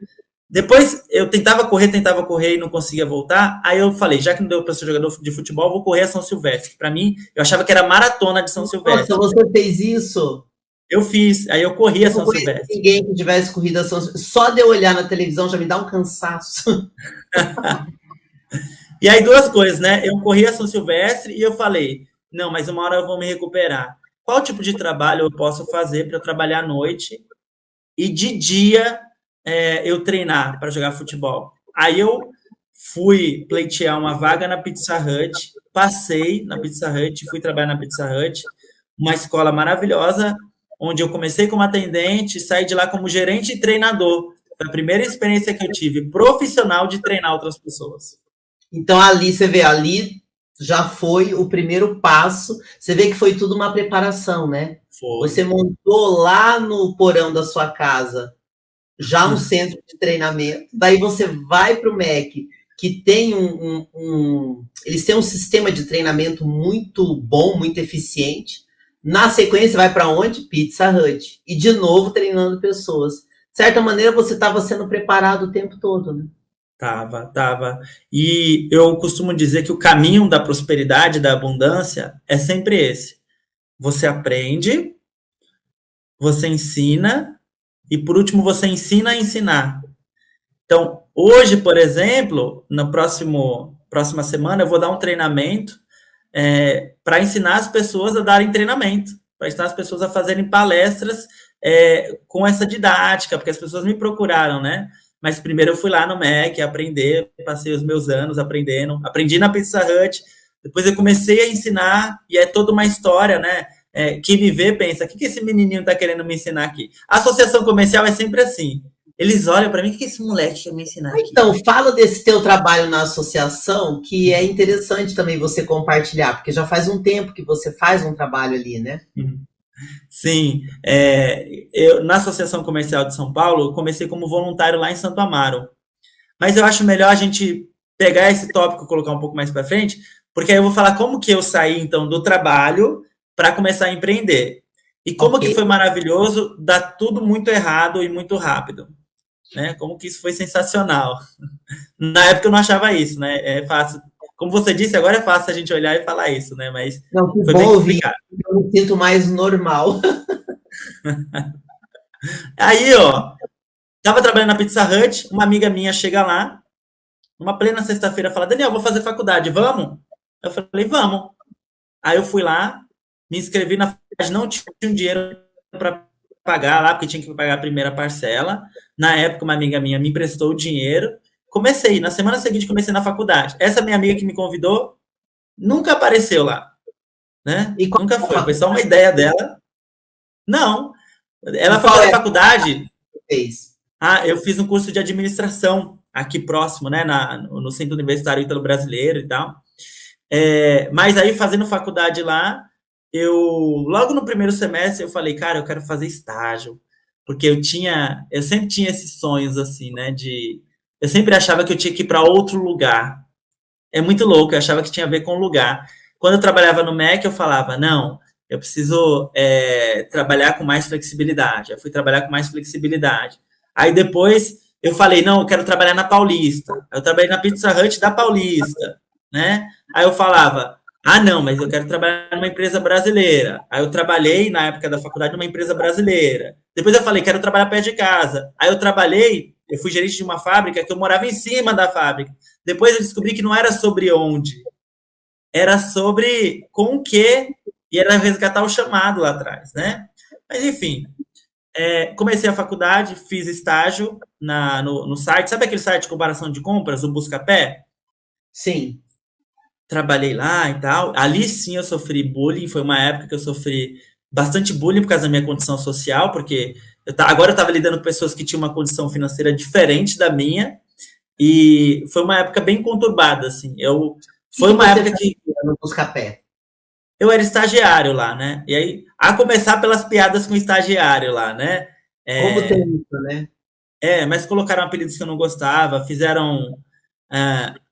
depois eu tentava correr e não conseguia voltar. Aí eu falei, já que não deu para ser jogador de futebol, vou correr a São Silvestre. Para mim, eu achava que era maratona de São Silvestre. Nossa, você fez isso? Eu fiz, aí eu corri a São Silvestre. Ninguém que tivesse corrido a São Silvestre. Só de eu olhar na televisão já me dá um cansaço. E aí 2 coisas, né? Eu corri a São Silvestre e eu falei, não, mas uma hora eu vou me recuperar. Qual tipo de trabalho eu posso fazer para eu trabalhar à noite e de dia eu treinar para jogar futebol? Aí eu fui pleitear uma vaga na Pizza Hut, passei na Pizza Hut, fui trabalhar na Pizza Hut, uma escola maravilhosa, onde eu comecei como atendente, saí de lá como gerente e treinador. Foi a primeira experiência que eu tive profissional de treinar outras pessoas. Então ali você vê, ali já foi o primeiro passo. Você vê que foi tudo uma preparação, né? Foi. Você montou lá no porão da sua casa já um centro de treinamento, daí você vai para o MEC, que tem eles têm um sistema de treinamento muito bom, muito eficiente, Na sequência, vai para onde? Pizza Hut. E de novo treinando pessoas. De certa maneira, você estava sendo preparado o tempo todo, né? Tava. E eu costumo dizer que o caminho da prosperidade, da abundância, é sempre esse. Você aprende, você ensina, e por último, você ensina a ensinar. Então, hoje, por exemplo, na próxima semana, eu vou dar um treinamento para ensinar as pessoas a darem treinamento, para ensinar as pessoas a fazerem palestras com essa didática, porque as pessoas me procuraram, né? Mas primeiro eu fui lá no MEC aprender, passei os meus anos aprendendo, aprendi na Pizza Hut, depois eu comecei a ensinar, e é toda uma história, né? Quem me vê pensa, o que esse menininho está querendo me ensinar aqui? A associação comercial é sempre assim. Eles olham para mim, o que esse moleque quer me ensinar aqui? Então, fala desse teu trabalho na associação, que é interessante também você compartilhar, porque já faz um tempo que você faz um trabalho ali, né? Sim, eu na Associação Comercial de São Paulo, eu comecei como voluntário lá em Santo Amaro. Mas eu acho melhor a gente pegar esse tópico e colocar um pouco mais para frente, porque aí eu vou falar como que eu saí, então, do trabalho para começar a empreender. E como que foi maravilhoso dar tudo muito errado e muito rápido. Né? Como que isso foi sensacional. Na época eu não achava isso, né? É fácil. Como você disse, agora é fácil a gente olhar e falar isso, né? Mas não, que foi bom bem ouvir, complicado. eu me sinto mais normal. Aí, ó, tava trabalhando na Pizza Hut, uma amiga minha chega lá, numa plena sexta-feira, fala, Daniel, vou fazer faculdade, vamos? Eu falei, vamos. Aí eu fui lá, me inscrevi na faculdade, não tinha dinheiro para pagar lá, porque tinha que pagar a primeira parcela. Na época, uma amiga minha me emprestou o dinheiro. Comecei, na semana seguinte comecei na faculdade. Essa minha amiga que me convidou nunca apareceu lá, né? E Nunca foi só uma ideia dela. Não, ela foi qual fazer faculdade. fez? Eu fiz um curso de administração aqui próximo, né, no Centro Universitário Ítalo Brasileiro e tal. Mas aí, fazendo faculdade lá, logo no primeiro semestre, eu falei, cara, eu quero fazer estágio. Porque eu sempre tinha esses sonhos, assim, né, eu sempre achava que eu tinha que ir para outro lugar. É muito louco, eu achava que tinha a ver com lugar. Quando eu trabalhava no MEC, eu falava, não, eu preciso trabalhar com mais flexibilidade. Eu fui trabalhar com mais flexibilidade. Aí depois eu falei, não, eu quero trabalhar na Paulista. Eu trabalhei na Pizza Hut da Paulista, né? Aí eu falava, não, mas eu quero trabalhar numa empresa brasileira. Aí eu trabalhei, na época da faculdade, numa empresa brasileira. Depois eu falei, quero trabalhar perto de casa. Aí eu fui gerente de uma fábrica que eu morava em cima da fábrica. Depois eu descobri que não era sobre onde, era sobre com o que, e era resgatar o chamado lá atrás, né? Mas, enfim, comecei a faculdade, fiz estágio no site, sabe aquele site de comparação de compras, o Buscapé? Sim. Trabalhei lá e tal. Ali sim eu sofri bullying, foi uma época que eu sofri bastante bullying por causa da minha condição social, porque agora eu estava lidando com pessoas que tinham uma condição financeira diferente da minha, e foi uma época bem conturbada, assim. Foi uma época que no Buscapé? Eu era estagiário lá, né? E aí, a começar pelas piadas com o estagiário lá, né? Como tem isso, né? Mas colocaram apelidos que eu não gostava, fizeram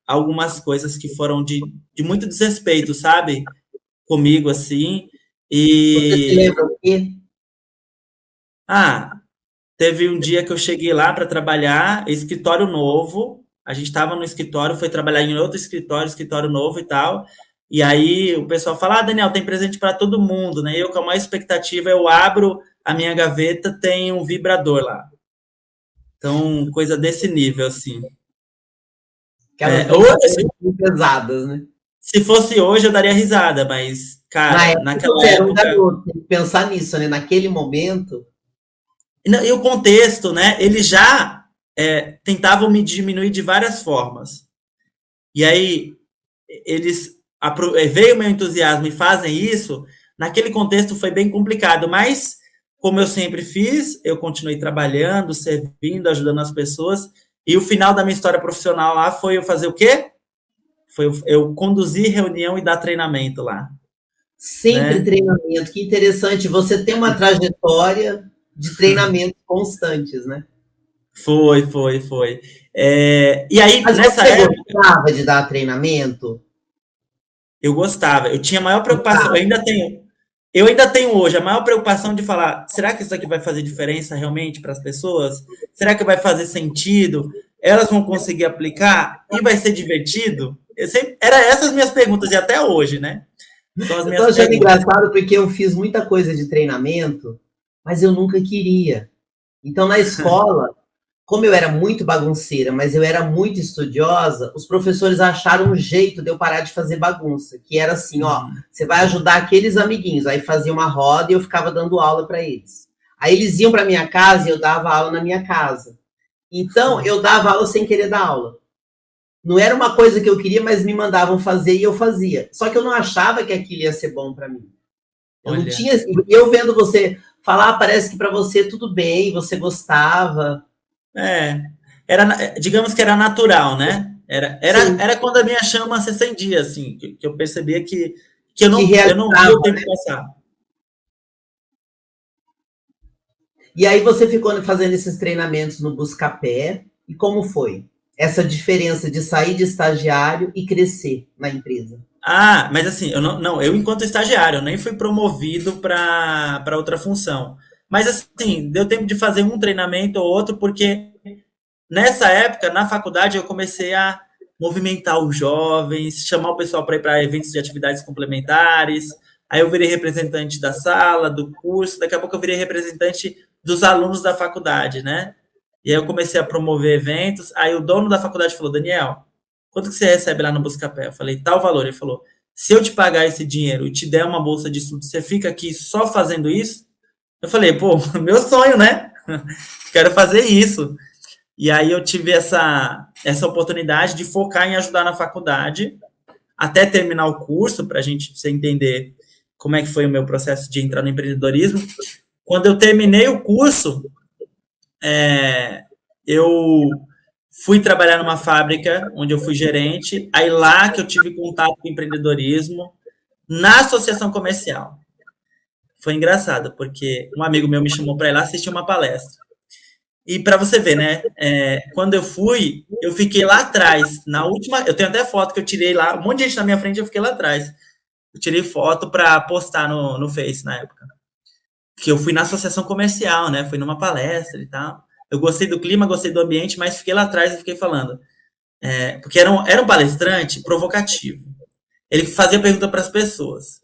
algumas coisas que foram de muito desrespeito, sabe? Comigo, assim. Você se lembra o quê? Teve um dia que eu cheguei lá para trabalhar, escritório novo. A gente estava no escritório, foi trabalhar em outro escritório novo e tal. E aí o pessoal fala, Daniel, tem presente para todo mundo, né? Eu, com a maior expectativa, eu abro a minha gaveta, tem um vibrador lá. Então, coisa desse nível, assim. Hoje, pesadas, né? Se fosse hoje, eu daria risada, mas, cara, naquela época... Um garoto, tem que pensar nisso, né? Naquele momento... E o contexto, né? Eles já tentavam me diminuir de várias formas. E aí, veio o meu entusiasmo e fazem isso, naquele contexto foi bem complicado, mas como eu sempre fiz, eu continuei trabalhando, servindo, ajudando as pessoas, e o final da minha história profissional lá foi eu fazer o quê? Foi eu conduzir reunião e dar treinamento lá. Sempre, né? Treinamento, que interessante, você tem uma trajetória de treinamentos constantes, né? Foi. E aí, mas nessa você época... gostava de dar treinamento? Eu gostava. Eu tinha maior preocupação. Eu ainda tenho. eu ainda tenho hoje a maior preocupação de falar, será que isso aqui vai fazer diferença realmente para as pessoas? Será que vai fazer sentido? Elas vão conseguir aplicar? E vai ser divertido? Era essas minhas perguntas, e até hoje, né? São as Eu tô minhas achando perguntas. engraçado porque eu fiz muita coisa de treinamento, mas eu nunca queria. Então, na escola, como eu era muito bagunceira, mas eu era muito estudiosa, os professores acharam um jeito de eu parar de fazer bagunça, que era assim, ó, você vai ajudar aqueles amiguinhos. Aí fazia uma roda e eu ficava dando aula para eles. Aí eles iam para minha casa e eu dava aula na minha casa. Então, eu dava aula sem querer dar aula. Não era uma coisa que eu queria, mas me mandavam fazer e eu fazia. Só que eu não achava que aquilo ia ser bom para mim. Eu não tinha. Eu vendo você falar, parece que para você tudo bem, você gostava. Digamos que era natural, né? Era quando a minha chama se acendia, assim, que eu percebia que eu não via o tempo passar. E aí você ficou fazendo esses treinamentos no Buscapé, e como foi? Essa diferença de sair de estagiário e crescer na empresa. Ah, mas assim, eu enquanto estagiário, eu nem fui promovido para outra função. Mas assim, deu tempo de fazer um treinamento ou outro, porque nessa época, na faculdade, eu comecei a movimentar os jovens, chamar o pessoal para ir para eventos de atividades complementares. Aí eu virei representante da sala, do curso, daqui a pouco eu virei representante dos alunos da faculdade, né? E aí eu comecei a promover eventos. Aí o dono da faculdade falou: Daniel, quanto que você recebe lá no Buscapé? Eu falei: tal valor. Ele falou: se eu te pagar esse dinheiro e te der uma bolsa de estudo, você fica aqui só fazendo isso? Eu falei: pô, meu sonho, né? Quero fazer isso. E aí eu tive essa oportunidade de focar em ajudar na faculdade, até terminar o curso, para a gente entender como é que foi o meu processo de entrar no empreendedorismo. Quando eu terminei o curso, eu fui trabalhar numa fábrica, onde eu fui gerente, aí lá que eu tive contato com o empreendedorismo, na associação comercial. Foi engraçado, porque um amigo meu me chamou para ir lá assistir uma palestra. E para você ver, né? Quando eu fui, eu fiquei lá atrás. Na última, eu tenho até foto que eu tirei lá, um monte de gente na minha frente, eu fiquei lá atrás. Eu tirei foto para postar no Face na época. Que eu fui na associação comercial, né? Fui numa palestra e tal. Eu gostei do clima, gostei do ambiente, mas fiquei lá atrás e fiquei falando. Porque era um palestrante provocativo. Ele fazia pergunta para as pessoas.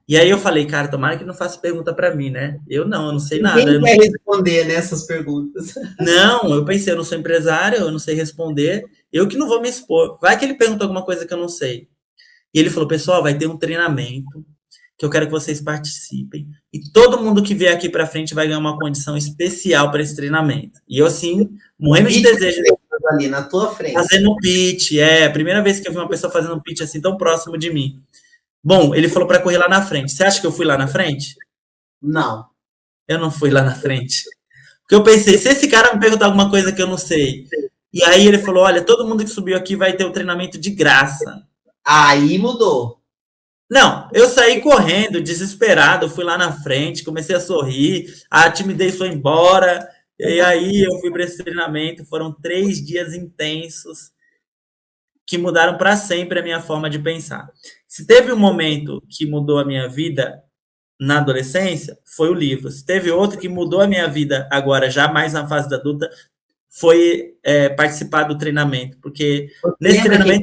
E aí eu falei, cara, tomara que não faça pergunta para mim, né? Eu não sei nada. Ninguém quer responder nessas perguntas. Não, eu pensei, eu não sou empresário, eu não sei responder, eu que não vou me expor. Vai que ele pergunta alguma coisa que eu não sei. E ele falou, pessoal, vai ter um treinamento que eu quero que vocês participem. E todo mundo que vier aqui para frente vai ganhar uma condição especial para esse treinamento. E eu, assim, morrendo de desejo. Ali na tua frente. Fazendo um pitch, a primeira vez que eu vi uma pessoa fazendo um pitch assim tão próximo de mim. Bom, ele falou para correr lá na frente. Você acha que eu fui lá na frente? Não. Eu não fui lá na frente. Porque eu pensei, se esse cara me perguntar alguma coisa que eu não sei, e aí ele falou, olha, todo mundo que subiu aqui vai ter o treinamento de graça. Aí mudou. Não, eu saí correndo, desesperado, fui lá na frente, comecei a sorrir, a timidez foi embora, e aí eu fui para esse treinamento, foram 3 dias intensos, que mudaram para sempre a minha forma de pensar. Se teve um momento que mudou a minha vida na adolescência, foi o livro. Se teve outro que mudou a minha vida agora, já mais na fase da adulta, foi participar do treinamento. Porque nesse treinamento...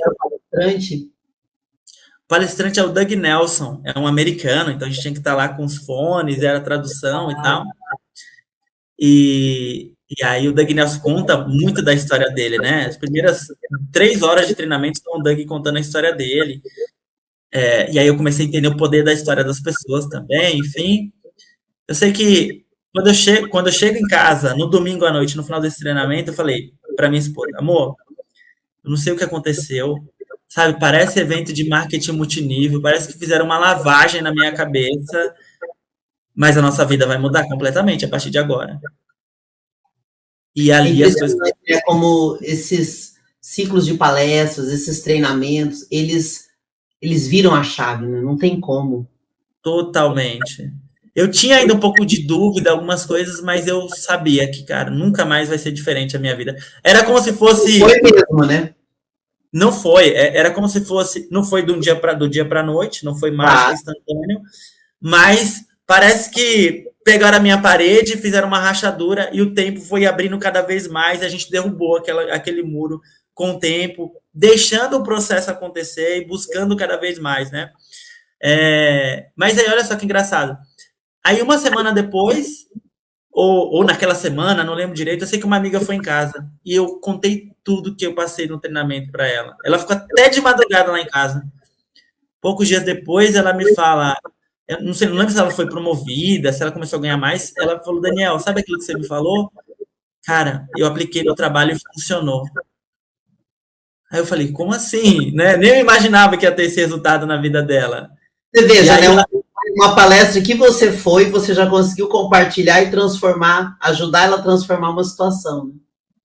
O palestrante é o Doug Nelson, é um americano, então a gente tinha que estar lá com os fones, era tradução e tal. E aí o Doug Nelson conta muito da história dele, né? As primeiras 3 horas de treinamento são o Doug contando a história dele. E aí eu comecei a entender o poder da história das pessoas também, enfim. Eu sei que quando eu chego em casa, no domingo à noite, no final desse treinamento, eu falei para minha esposa, amor, eu não sei o que aconteceu, sabe? Parece evento de marketing multinível, parece que fizeram uma lavagem na minha cabeça, mas a nossa vida vai mudar completamente a partir de agora. E ali as coisas... É como esses ciclos de palestras, esses treinamentos, eles viram a chave, né? Não tem como. Totalmente. Eu tinha ainda um pouco de dúvida, algumas coisas, mas eu sabia que, cara, nunca mais vai ser diferente a minha vida. Era como se fosse... Foi mesmo, né? Não foi. Era como se fosse... Não foi do dia para noite, não foi mágico, instantâneo, mas parece que pegaram a minha parede, fizeram uma rachadura e o tempo foi abrindo cada vez mais, e a gente derrubou aquele muro com o tempo, deixando o processo acontecer e buscando cada vez mais, né? Mas aí, olha só que engraçado. Aí, uma semana depois, ou naquela semana, não lembro direito, eu sei que uma amiga foi em casa e eu contei tudo que eu passei no treinamento para ela. Ela ficou até de madrugada lá em casa. Poucos dias depois, ela me fala, eu não sei, não lembro se ela foi promovida, se ela começou a ganhar mais. Ela falou: Daniel, sabe aquilo que você me falou? Cara, eu apliquei no trabalho e funcionou. Aí eu falei: como assim? Né? Nem eu imaginava que ia ter esse resultado na vida dela. Você veja, né? Uma palestra que você foi, você já conseguiu compartilhar e transformar, ajudar ela a transformar uma situação. Né?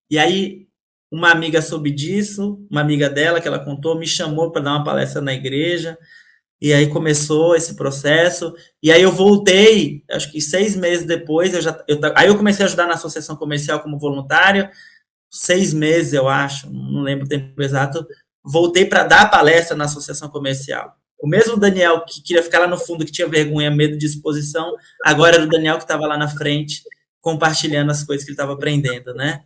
E aí, uma amiga soube disso, uma amiga dela que ela contou, me chamou para dar uma palestra na igreja, e aí começou esse processo, e aí eu voltei, acho que 6 meses depois, aí eu comecei a ajudar na associação comercial como voluntário, 6 meses, eu acho, não lembro o tempo exato, voltei para dar palestra na associação comercial. O mesmo Daniel que queria ficar lá no fundo, que tinha vergonha, medo de exposição, agora era o Daniel que estava lá na frente, compartilhando as coisas que ele estava aprendendo, né?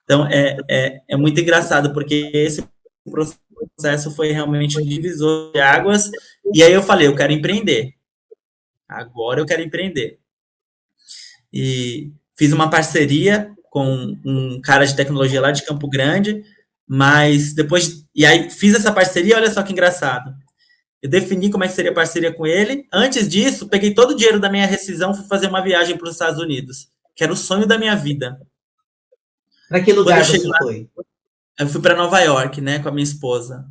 Então, é muito engraçado, porque esse processo foi realmente um divisor de águas, e aí eu falei: eu quero empreender. Agora eu quero empreender. E fiz uma parceria com um cara de tecnologia lá de Campo Grande, mas depois, e aí fiz essa parceria, olha só que engraçado. Eu defini como é que seria a parceria com ele. Antes disso, peguei todo o dinheiro da minha rescisão, fui fazer uma viagem para os Estados Unidos, que era o sonho da minha vida. Para que lugar você foi? Eu fui para Nova York, né, com a minha esposa.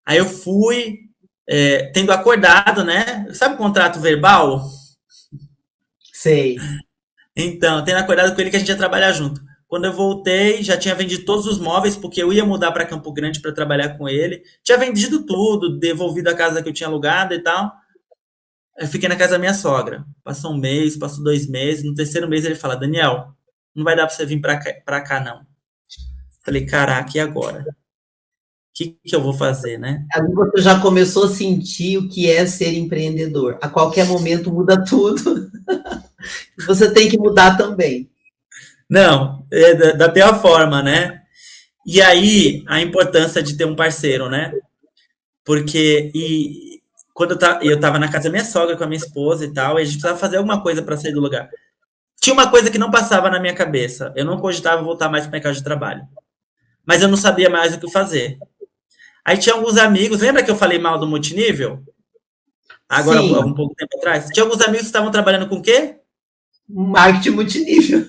Aí eu fui, tendo acordado, né? Sabe o contrato verbal? Sei. Então, tendo acordado com ele que a gente ia trabalhar junto. Quando eu voltei, já tinha vendido todos os móveis, porque eu ia mudar para Campo Grande para trabalhar com ele. Tinha vendido tudo, devolvido a casa que eu tinha alugado e tal. Eu fiquei na casa da minha sogra. Passou 1 mês, passou 2 meses. No 3º mês ele fala: Daniel, não vai dar para você vir para cá, não. Falei: caraca, e agora? O que eu vou fazer, né? Aí você já começou a sentir o que é ser empreendedor. A qualquer momento muda tudo. Você tem que mudar também. Não, da pior forma, né? E aí, a importância de ter um parceiro, né? Porque quando eu estava na casa da minha sogra com a minha esposa e tal, e a gente precisava fazer alguma coisa para sair do lugar. Tinha uma coisa que não passava na minha cabeça. Eu não cogitava voltar mais para o mercado de trabalho. Mas eu não sabia mais o que fazer. Aí tinha alguns amigos, lembra que eu falei mal do multinível? Agora, um pouco tempo atrás. Tinha alguns amigos que estavam trabalhando com o quê? Marketing multinível.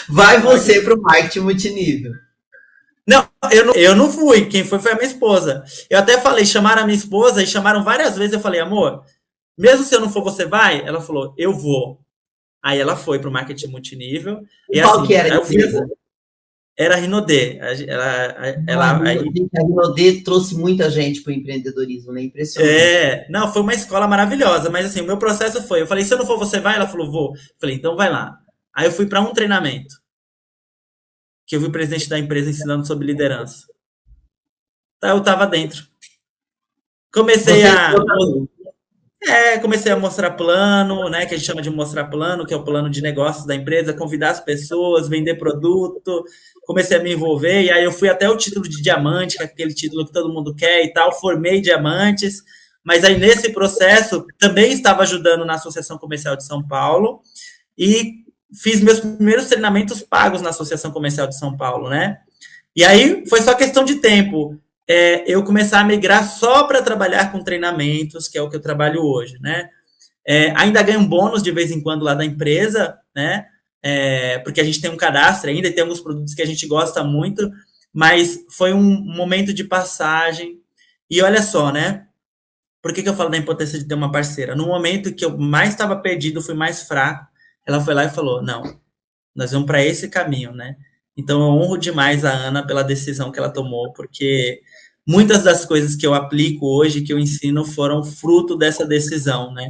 Vai você para o marketing multinível. Não, eu não fui. Quem foi a minha esposa. Eu até falei, chamaram a minha esposa e chamaram várias vezes. Eu falei: amor, mesmo se eu não for, você vai? Ela falou: eu vou. Aí ela foi para o marketing multinível. E qual assim, que era a empresa? Era a Rinodê. A Rinodê trouxe muita gente para o empreendedorismo, né? Impressionante. Não, foi uma escola maravilhosa, mas assim, o meu processo foi, eu falei: se eu não for, você vai? Ela falou: vou. Eu falei: então vai lá. Aí eu fui para um treinamento, que eu vi o presidente da empresa ensinando sobre liderança. Então eu estava dentro. Comecei a mostrar plano, né, que a gente chama de mostrar plano, que é o plano de negócios da empresa, convidar as pessoas, vender produto. Comecei a me envolver, e aí eu fui até o título de diamante, que é aquele título que todo mundo quer e tal, formei diamantes, mas aí nesse processo também estava ajudando na Associação Comercial de São Paulo, e fiz meus primeiros treinamentos pagos na Associação Comercial de São Paulo, né? E aí foi só questão de tempo. Eu começar a migrar só para trabalhar com treinamentos, que é o que eu trabalho hoje, né? Ainda ganho um bônus de vez em quando lá da empresa, né? Porque a gente tem um cadastro ainda e tem alguns produtos que a gente gosta muito, mas foi um momento de passagem. E olha só, né? Por que eu falo da importância de ter uma parceira? No momento que eu mais estava perdido, fui mais fraco, ela foi lá e falou: não, nós vamos para esse caminho, né? Então, eu honro demais a Ana pela decisão que ela tomou, porque muitas das coisas que eu aplico hoje, que eu ensino, foram fruto dessa decisão, né?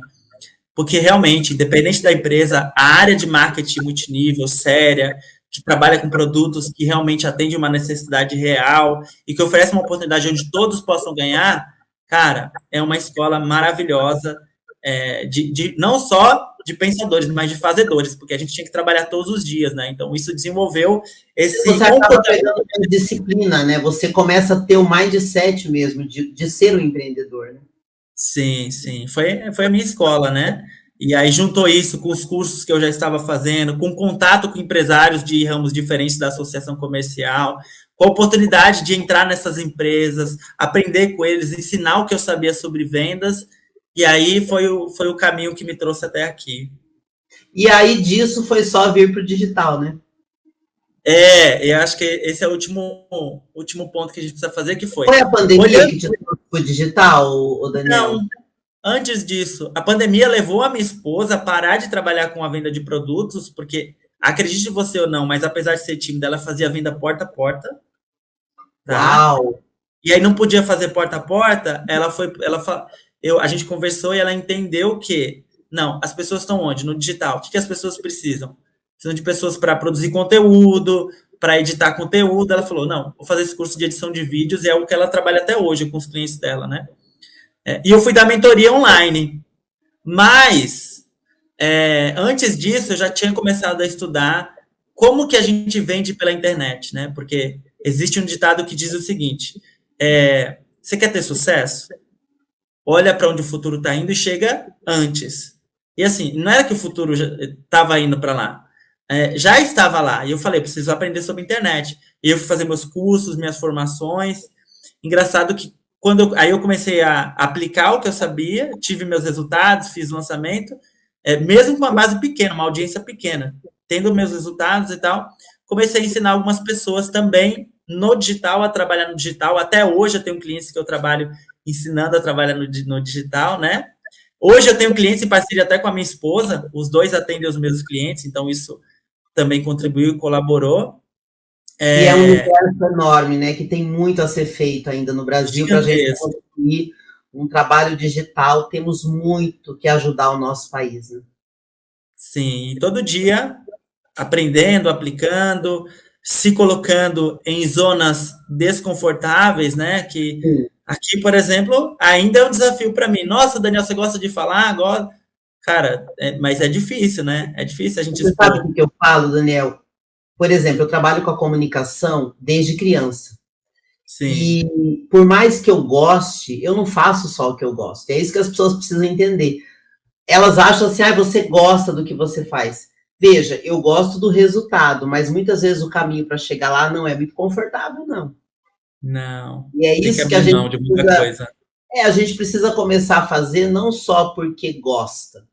Porque, realmente, independente da empresa, a área de marketing multinível, séria, que trabalha com produtos que realmente atendem uma necessidade real e que oferece uma oportunidade onde todos possam ganhar, Cara, é uma escola maravilhosa, não só de pensadores, mas de fazedores, porque a gente tinha que trabalhar todos os dias, né? Então, isso desenvolveu esse Você acaba comportamento. pegando mais disciplina, né? Você começa a ter o mindset mesmo de ser um empreendedor, né? Sim, sim. Foi a minha escola, né? E aí juntou isso com os cursos que eu já estava fazendo, com contato com empresários de ramos diferentes da associação comercial, com a oportunidade de entrar nessas empresas, aprender com eles, ensinar o que eu sabia sobre vendas. E aí foi o caminho que me trouxe até aqui. E aí disso foi só vir para o digital, né? Eu acho que esse é o último ponto que a gente precisa fazer, que foi. Foi a pandemia Olhando, que te trouxe para o digital, o Daniel? não, antes disso, a pandemia levou a minha esposa a parar de trabalhar com a venda de produtos, porque, acredite você ou não, mas apesar de ser tímida, ela fazia venda porta a porta, tá? Uau! E aí não podia fazer porta a porta, a gente conversou e ela entendeu que, não, as pessoas estão onde? No digital. O que as pessoas precisam? Precisam de pessoas para produzir conteúdo, para editar conteúdo. Ela falou, não, vou fazer esse curso de edição de vídeos, e é o que ela trabalha até hoje com os clientes dela, né? E eu fui dar mentoria online. Mas, antes disso, eu já tinha começado a estudar como que a gente vende pela internet, né? Porque existe um ditado que diz o seguinte, você quer ter sucesso? Olha para onde o futuro está indo e chega antes. E assim, não era que o futuro estava indo para lá. Já estava lá. E eu falei, preciso aprender sobre internet. E eu fui fazer meus cursos, minhas formações. Engraçado que aí eu comecei a aplicar o que eu sabia, tive meus resultados, fiz lançamento, mesmo com uma base pequena, uma audiência pequena, tendo meus resultados e tal, comecei a ensinar algumas pessoas também no digital, a trabalhar no digital. Até hoje eu tenho clientes que eu trabalho ensinando a trabalhar no digital, né? Hoje eu tenho clientes em parceria até com a minha esposa, os dois atendem os mesmos clientes, então isso também contribuiu e colaborou. E é um universo enorme, né? Que tem muito a ser feito ainda no Brasil para a gente conseguir um trabalho digital. Temos muito que ajudar o nosso país, né? Sim, e todo dia aprendendo, aplicando, se colocando em zonas desconfortáveis, né? Que aqui, por exemplo, ainda é um desafio para mim. Nossa, Daniel, você gosta de falar agora? Cara, mas é difícil, né? É difícil a gente Você expor. sabe o que eu falo, Daniel? Por exemplo, eu trabalho com a comunicação desde criança. Sim. E por mais que eu goste, eu não faço só o que eu gosto. É isso que as pessoas precisam entender. Elas acham assim, você gosta do que você faz. Veja, eu gosto do resultado, mas muitas vezes o caminho para chegar lá não é muito confortável, não. Não. E é Tem que isso que abrir mão de muita coisa. a gente precisa começar a fazer não só porque gosta,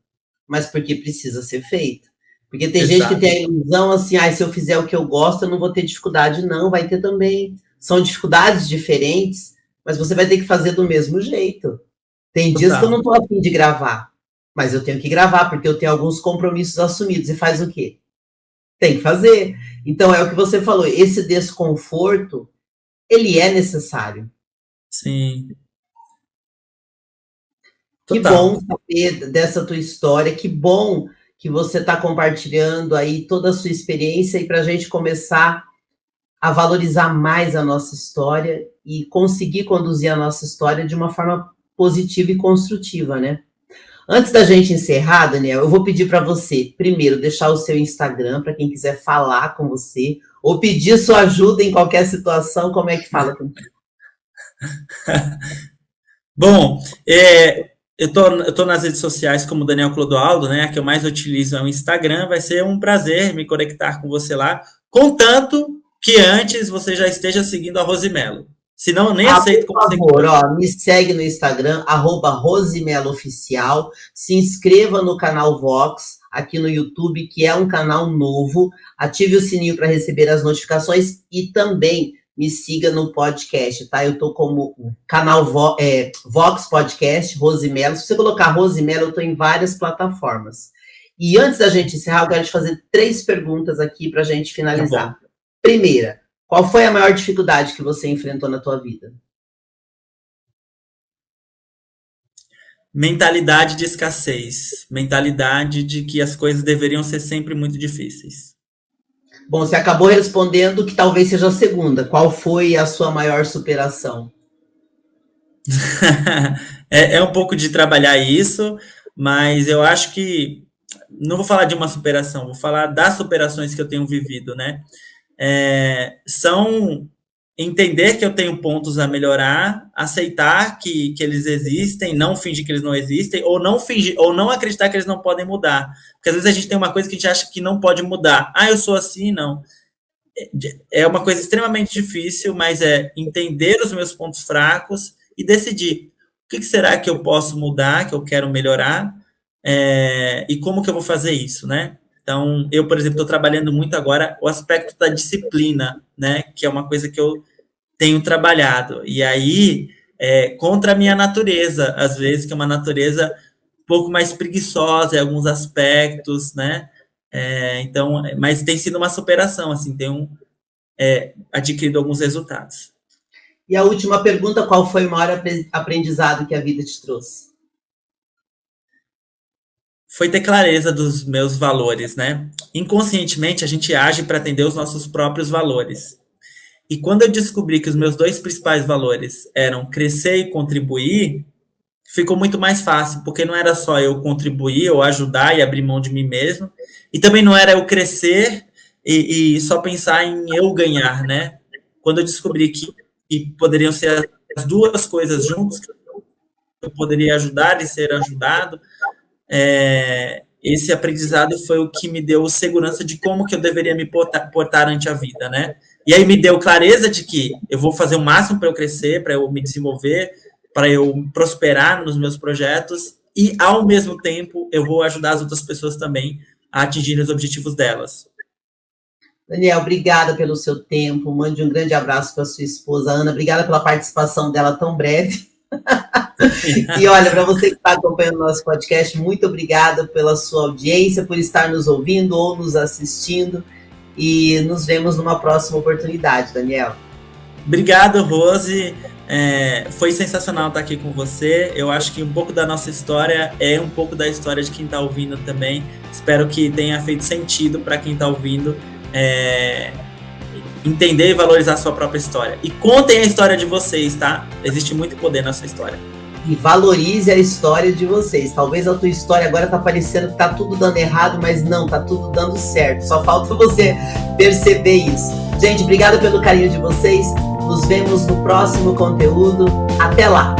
mas porque precisa ser feito. Porque tem gente que tem a ilusão assim, se eu fizer o que eu gosto, eu não vou ter dificuldade. Não, vai ter também. São dificuldades diferentes, mas você vai ter que fazer do mesmo jeito. Tem dias que eu não estou a fim de gravar, mas eu tenho que gravar, porque eu tenho alguns compromissos assumidos. E faz o quê? Tem que fazer. Então, é o que você falou, esse desconforto, ele é necessário. Sim. Que bom saber dessa tua história, que bom que você está compartilhando aí toda a sua experiência e para a gente começar a valorizar mais a nossa história e conseguir conduzir a nossa história de uma forma positiva e construtiva, né? Antes da gente encerrar, Daniel, eu vou pedir para você, primeiro, deixar o seu Instagram para quem quiser falar com você ou pedir sua ajuda em qualquer situação, como é que fala contigo? Bom, eu tô nas redes sociais como Daniel Clodoaldo, né? A que eu mais utilizo é o Instagram. Vai ser um prazer me conectar com você lá, contanto que antes você já esteja seguindo a Rosimelo. Senão, eu nem aceito como seguidor. Me segue no Instagram, @RosimeloOficial. Se inscreva no canal Vox, aqui no YouTube, que é um canal novo. Ative o sininho para receber as notificações e também me siga no podcast, tá? Eu tô como canal Vox Podcast, Rosimelo. Se você colocar Rosimelo, eu tô em várias plataformas. E antes da gente encerrar, eu quero te fazer 3 perguntas aqui pra gente finalizar. Tá. Primeira, qual foi a maior dificuldade que você enfrentou na tua vida? Mentalidade de escassez. Mentalidade de que as coisas deveriam ser sempre muito difíceis. Bom, você acabou respondendo que talvez seja a segunda. Qual foi a sua maior superação? É um pouco de trabalhar isso, mas eu acho que não vou falar de uma superação, vou falar das superações que eu tenho vivido, né? São entender que eu tenho pontos a melhorar, aceitar que eles existem, não fingir que eles não existem, ou não fingir, ou não acreditar que eles não podem mudar. Porque às vezes a gente tem uma coisa que a gente acha que não pode mudar. Ah, eu sou assim, não. É uma coisa extremamente difícil, mas é entender os meus pontos fracos e decidir o que será que eu posso mudar, que eu quero melhorar, e como que eu vou fazer isso, né? Então, eu, por exemplo, estou trabalhando muito agora o aspecto da disciplina, né? Que é uma coisa que eu tenho trabalhado. E aí, contra a minha natureza, às vezes, que é uma natureza um pouco mais preguiçosa em alguns aspectos, né? Então, mas tem sido uma superação, assim, tenho adquirido alguns resultados. E a última pergunta, qual foi o maior aprendizado que a vida te trouxe? Foi ter clareza dos meus valores, né? Inconscientemente, a gente age para atender os nossos próprios valores. E quando eu descobri que os meus 2 principais valores eram crescer e contribuir, ficou muito mais fácil, porque não era só eu contribuir, ou ajudar e abrir mão de mim mesmo, e também não era eu crescer e só pensar em eu ganhar, né? Quando eu descobri que poderiam ser as duas coisas juntas, que eu poderia ajudar e ser ajudado, esse aprendizado foi o que me deu segurança de como que eu deveria me portar ante a vida, né? E aí me deu clareza de que eu vou fazer o máximo para eu crescer, para eu me desenvolver, para eu prosperar nos meus projetos e, ao mesmo tempo, eu vou ajudar as outras pessoas também a atingirem os objetivos delas. Daniel, obrigada pelo seu tempo. Mande um grande abraço para a sua esposa, Ana. Obrigada pela participação dela tão breve. E olha, para você que está acompanhando o nosso podcast, muito obrigada pela sua audiência, por estar nos ouvindo ou nos assistindo. E nos vemos numa próxima oportunidade, Daniel. Obrigado, Rose. Foi sensacional estar aqui com você. Eu acho que um pouco da nossa história é um pouco da história de quem está ouvindo também. Espero que tenha feito sentido para quem está ouvindo entender e valorizar a sua própria história. E contem a história de vocês, tá? Existe muito poder na sua história. E valorize a história de vocês. Talvez a tua história agora tá parecendo que tá tudo dando errado, mas não, tá tudo dando certo. Só falta você perceber isso. Gente, obrigada pelo carinho de vocês. Nos vemos no próximo conteúdo. Até lá!